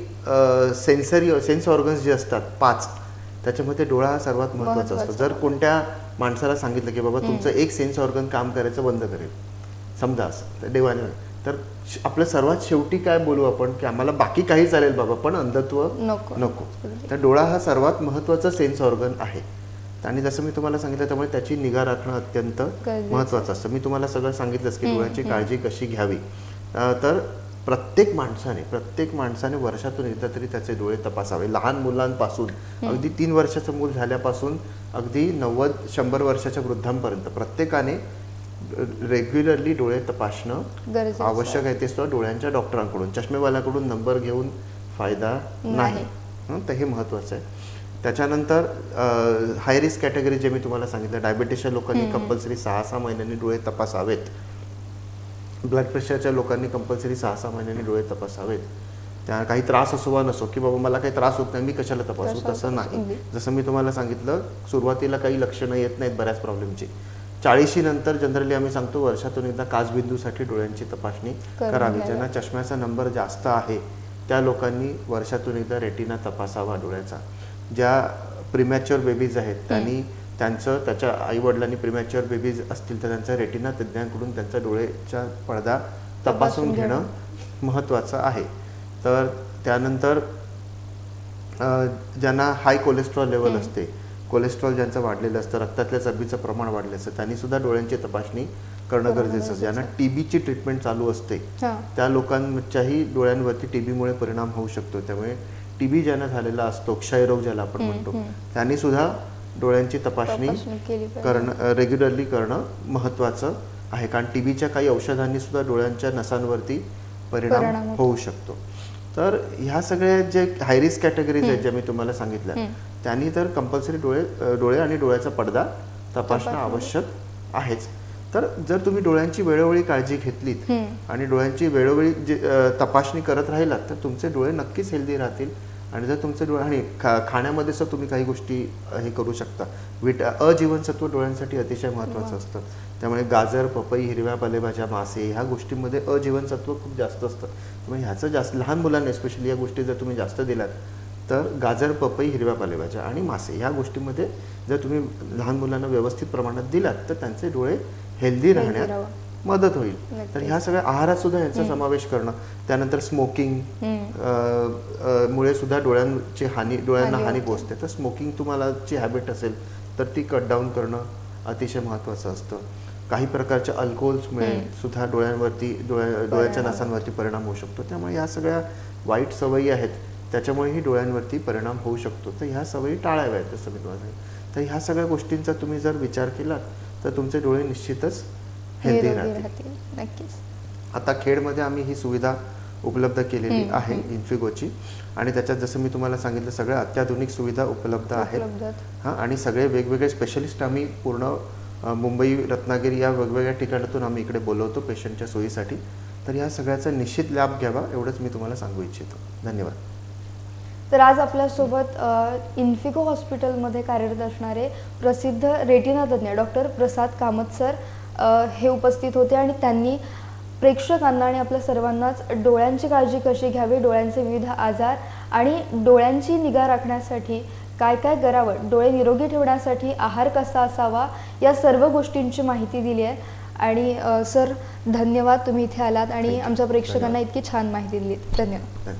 सेन्स ऑर्गन्स जे असतात 5, त्याच्यामध्ये डोळा हा सर्वात महत्त्वाचा असतो. जर कोणत्या माणसाला सांगितलं की बाबा तुमचं एक सेन्स ऑर्गन काम करायचं बंद करेल, समजा असं, तर देवाने, तर आपलं सर्वात शेवटी काय बोलू आपण की आम्हाला बाकी काही चालेल बाबा पण अंधत्व नको. तर डोळा हा सर्वात महत्त्वाचा सेन्स ऑर्गन आहे. आणि जसं मी तुम्हाला सांगितलं त्यामुळे त्याची निगा राखणं अत्यंत महत्त्वाचं असतं. मी तुम्हाला सगळं सांगितलंच की डोळ्याची काळजी कशी घ्यावी. तर प्रत्येक माणसाने वर्षातून एकदा तरी त्याचे डोळे तपासावे. लहान मुलांपासून अगदी 3 वर्षाचं मूल झाल्यापासून अगदी 90-100 वर्षाच्या वृद्धांपर्यंत प्रत्येकाने रेग्युलरली डोळे तपासणं आवश्यक आहे. ते सुद्धा डोळ्यांच्या डॉक्टरांकडून, चष्मेवाल्याकडून नंबर घेऊन फायदा नाही. तर हे महत्त्वाचं आहे. त्याच्यानंतर हाय रिस्क कॅटेगरी जे मी तुम्हाला सांगितलं, डायबिटीसच्या लोकांनी कंपल्सरी 6-6 महिन्यांनी डोळे तपासावेत. ब्लड प्रेशरच्या लोकांनी कंपल्सरी 6-6 महिन्यांनी डोळे तपासावेत. त्या काही त्रास असो वा नसो की बाबा मला काही त्रास होत नाही मी कशाला तपासू, तसं नाही. जसं मी तुम्हाला सांगितलं सुरुवातीला काही लक्षणं येत नाहीत बऱ्याच प्रॉब्लेमची. 40शी नंतर जनरली आम्ही सांगतो वर्षातून एकदा काचबिंदूसाठी डोळ्यांची तपासणी करावी. ज्यांना चष्म्याचा नंबर जास्त आहे त्या लोकांनी वर्षातून एकदा रेटिना तपासावा डोळ्याचा. ज्या प्रीमॅच्युअर बेबीज आहेत त्यांनी त्याच्या आईवडिलांनी प्रीमॅच्युअर बेबीज असतील तर त्यांचा रेटिना तज्ज्ञांकडून त्यांचा डोळ्याचा पडदा तपासून घेणं महत्त्वाचं आहे. तर त्यानंतर ज्यांना हाय कोलेस्ट्रॉल लेवल असते, कोलेस्ट्रॉल ज्यांचं वाढलेलं असतं, रक्तातल्या चरबीचं प्रमाण वाढलेलं असतं, त्यांनी सुद्धा डोळ्यांची तपासणी करणं गरजेचं असतं. ज्यांना टीबीची ट्रीटमेंट चालू असते त्या लोकांच्याही डोळ्यांवरती टीबीमुळे परिणाम होऊ शकतो. त्यामुळे टीबी ज्यांना झालेला असतो, क्षयरोग ज्याला आपण म्हणतो, त्यांनी सुद्धा डोळ्यांची तपासणी करणं रेग्युलरली करणं महत्त्वाचं आहे. कारण टीबीच्या काही औषधांनी सुद्धा डोळ्यांच्या नसांवरती परिणाम होऊ शकतो. तर ह्या सगळ्या जे हाय रिस्क कॅटेगरीज आहेत ज्या मी तुम्हाला सांगितल्या त्यांनी तर कंपल्सरी डोळे आणि डोळ्याचा पडदा तपासणं आवश्यक आहेच. तर जर तुम्ही डोळ्यांची वेळोवेळी काळजी घेतलीत आणि डोळ्यांची वेळोवेळी तपासणी करत राहिलात तर तुमचे डोळे नक्कीच हेल्दी राहतील. आणि जर तुमचे डोळे आणि खाण्यामध्ये सुद्धा तुम्ही काही गोष्टी हे करू शकता. अजीवनसत्व डोळ्यांसाठी अतिशय महत्त्वाचं असतं. त्यामुळे गाजर, पपई, हिरव्या पालेभाज्या, मासे ह्या गोष्टींमध्ये अजीवनसत्व खूप जास्त असतं. त्यामुळे ह्याचं जास्त लहान मुलांना स्पेशली या गोष्टी जर तुम्ही जास्त दिल्यात तर गाजर, पपई, हिरव्या पालेभाज्या आणि मासे ह्या गोष्टींमध्ये जर तुम्ही लहान मुलांना व्यवस्थित प्रमाणात दिलात तर त्यांचे डोळे हेल्दी राहण्यात मदत होईल. तर ह्या सगळ्या आहारात सुद्धा यांचा समावेश करणं. त्यानंतर स्मोकिंग मुळे सुद्धा डोळ्यांना हानी पोहोचते. तर स्मोकिंग तुम्हाला ची हॅबिट असेल तर ती कट डाऊन करणं अतिशय महत्त्वाचं असतं. काही प्रकारच्या अल्कोहोल्समुळे सुद्धा डोळ्याच्या नसांवरती परिणाम होऊ शकतो. त्यामुळे ह्या सगळ्या वाईट सवयी आहेत त्याच्यामुळेही डोळ्यांवरती परिणाम होऊ शकतो. तर ह्या सवयी टाळाव्यात जसं मी तुम्हाला सांगितलं. तर ह्या सगळ्या गोष्टींचा तुम्ही जर विचार केलात तर तुमचे डोळे निश्चितच हेल्दी राहतील. नक्कीच. आता खेडमध्ये आम्ही ही सुविधा उपलब्ध केलेली आहे इन्फिगोची. आणि त्याच्यात जसं मी तुम्हाला सांगितलं सगळ्या अत्याधुनिक सुविधा उपलब्ध आहेत. हां, आणि सगळे वेगवेगळे स्पेशलिस्ट आम्ही पूर्ण मुंबई, रत्नागिरी या वेगवेगळ्या ठिकाणातून आम्ही इकडे बोलवतो पेशंटच्या सोयीसाठी. तर या सगळ्याचा निश्चित लाभ घ्यावा एवढंच मी तुम्हाला सांगू इच्छितो. धन्यवाद. तर आज आपल्यासोबत इन्फिगो हॉस्पिटलमध्ये कार्यरत असणारे प्रसिद्ध रेटिना तज्ज्ञ डॉक्टर प्रसाद कामत सर हे उपस्थित होते आणि त्यांनी प्रेक्षकांना आणि आपल्या सर्वांनाच डोळ्यांची काळजी कशी घ्यावी, डोळ्यांचे विविध आजार आणि डोळ्यांची निगा राखण्यासाठी काय काय करावं, डोळे निरोगी ठेवण्यासाठी आहार कसा असावा या सर्व गोष्टींची माहिती दिली आहे. आणि सर धन्यवाद, तुम्ही इथे आलात आणि आमच्या प्रेक्षकांना इतकी छान माहिती दिली. धन्यवाद.